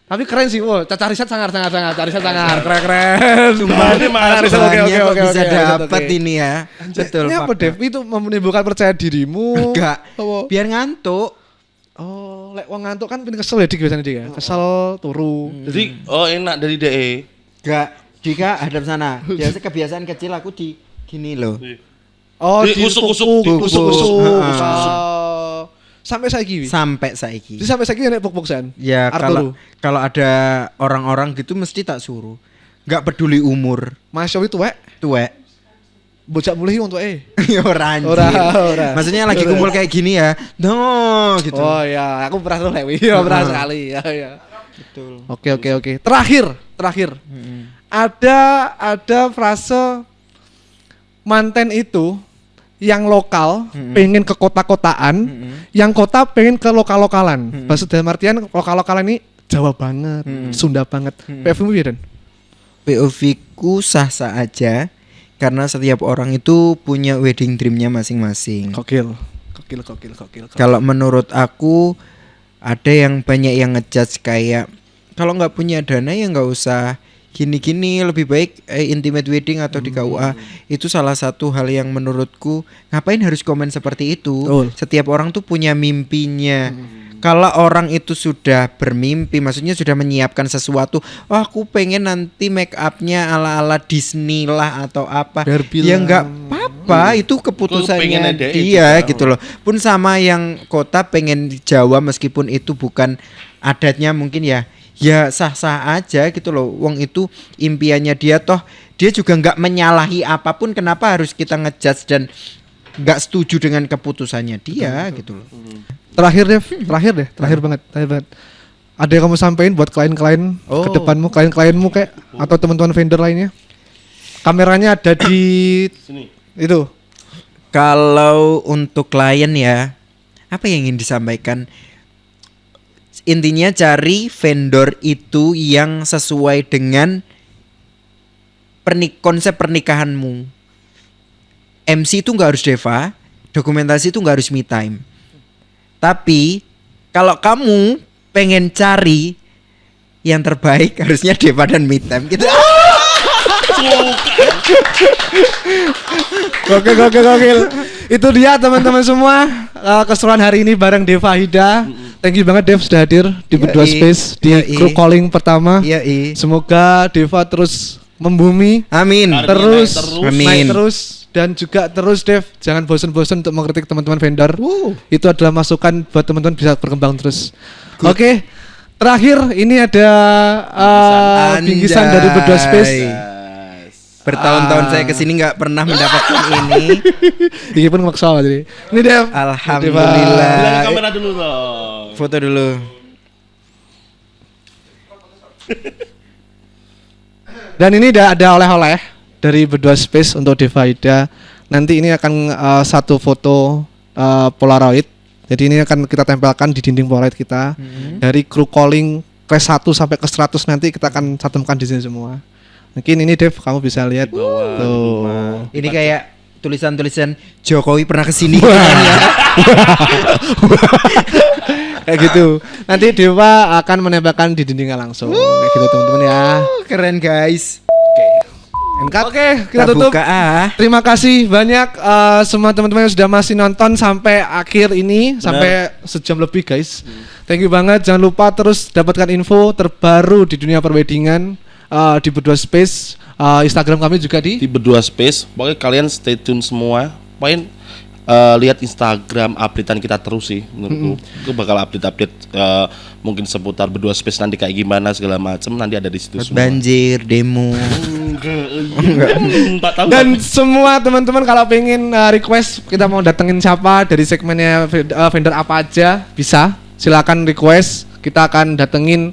Tapi keren sih, wow. Caca riset sangar. Keren. Sumpah, ini mas. Riset, oke. Bisa dapat oke. ini ya. Betul. Ini apa fakta. Dev? Itu menimbulkan percaya dirimu. Enggak. Apa? Biar ngantuk. Oh, lek wong ngantuk kan pengen kesel ya Dik biasanya Dik ya. Kesel turu. Jadi enak dari DE. Gak, Dika hadap sana. Biasa kebiasaan kecil aku di gini loh. Oh, Diusuk-usuk, diusuk-usuk. diusuk-usuk. Sampai saiki. Sampai saiki. Jadi sampai saiki nek pok-poksan. Ya Arturo. kalau ada orang-orang gitu mesti tak suruh. Gak peduli umur, Mas Yowi tuwek, tuwek. bocah mulih untuk Ora anjir. Ora. Maksudnya lagi kumpul kayak gini ya. No gitu. Oh ya, aku pernah tuh Lewi. Ya pernah sekali. Ya ya. Betul. Oke. Terakhir. Ada frase manten itu yang lokal pengen ke kota-kotaan, yang kota pengen ke lokal-lokalan. Maksud dalam artian lokal-lokalan ini Jawa banget, Sunda banget. POV-mu piye, Dan? POV ku sah-sah aja karena setiap orang itu punya wedding dreamnya masing-masing. Gokil. Kalau menurut aku ada yang banyak yang ngejudge kayak kalau nggak punya dana ya nggak usah gini-gini, lebih baik intimate wedding atau di KUA. Itu salah satu hal yang menurutku ngapain harus komen seperti itu. Betul. Setiap orang tuh punya mimpinya. Kalau orang itu sudah bermimpi, maksudnya sudah menyiapkan sesuatu, oh aku pengen nanti make upnya ala-ala Disney lah atau apa, Barbie ya lah. nggak apa-apa, itu keputusannya pengen ada dia itu, gitu loh. Pun sama yang kota pengen di Jawa meskipun itu bukan adatnya mungkin ya sah-sah aja gitu loh. Wong itu impiannya dia, toh dia juga nggak menyalahi apapun, kenapa harus kita ngejudge dan nggak setuju dengan keputusannya dia gitu loh. Terakhir banget. Ada yang kamu sampaikan buat klien-klien ke depanmu, klien-klienmu kayak atau teman-teman vendor lainnya? Kameranya ada di Sini. itu. Kalau untuk klien ya, apa yang ingin disampaikan? Intinya cari vendor itu yang sesuai dengan konsep pernikahanmu. MC itu nggak harus Deva, dokumentasi itu nggak harus me time. Tapi kalau kamu pengen cari yang terbaik harusnya Deva dan me time gitu. Gokil. Itu dia teman-teman semua, keseruan hari ini bareng Deva Hida. Thank you banget Dev sudah hadir di Berdua Space di crew calling pertama. Semoga Deva terus membumi. Amin. Terus Amin. naik terus dan juga terus Dev jangan bosan-bosan untuk mengkritik teman-teman vendor. Itu adalah masukan buat teman-teman bisa berkembang terus. Oke. Terakhir ini ada bingkisan dari Berdua Space. Bertahun-tahun saya kesini nggak pernah mendapatkan ini. Ini pun maksa jadi. Ini Dev. Alhamdulillah. Bilang kamera dulu dong. Foto dulu. Dan ini ada oleh-oleh dari Berdua Space untuk Deva Hida. Nanti ini akan satu foto Polaroid. Jadi ini akan kita tempelkan di dinding Polaroid kita. Dari crew calling kelas 1 sampai ke 100 nanti kita akan cantumkan di sini semua. Mungkin ini Dev kamu bisa lihat. Tuh. Ini kayak tulisan-tulisan Jokowi pernah kesini. Kayak gitu. Nanti Dewa akan menembakkan di dindingnya langsung. Kayak gitu teman-teman ya. Keren guys. Oke, kita tutup. Buka, Terima kasih banyak semua teman-teman yang sudah masih nonton sampai akhir ini, sampai sejam lebih guys. Thank you banget. Jangan lupa terus dapatkan info terbaru di dunia perweddingan di Berdua Space. Instagram kami juga di Berdua Space. Pokoknya kalian stay tune semua. Pokoknya lihat Instagram updatean kita terus sih menurutku. Aku bakal update mungkin seputar Berdua Space nanti kayak gimana segala macam nanti ada di situ semua. banjir, demo. Dan semua teman-teman kalau pengen request kita mau datengin siapa dari segmennya vendor apa aja bisa silakan request, kita akan datengin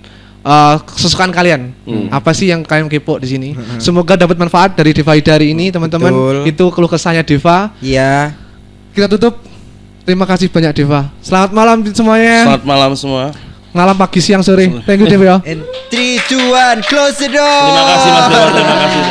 kesukaan kalian. Apa sih yang kalian kepo di sini? Semoga dapat manfaat dari Deva Hida hari ini teman-teman. Betul. Itu keluh kesahnya Deva. Iya. Kita tutup. Terima kasih banyak Deva. Selamat malam semuanya. Selamat malam semua. Malam, pagi, siang, sore. Thank you Deva. And 3, 2, 1, close the door. Terima kasih Mas Dewa, terima kasih.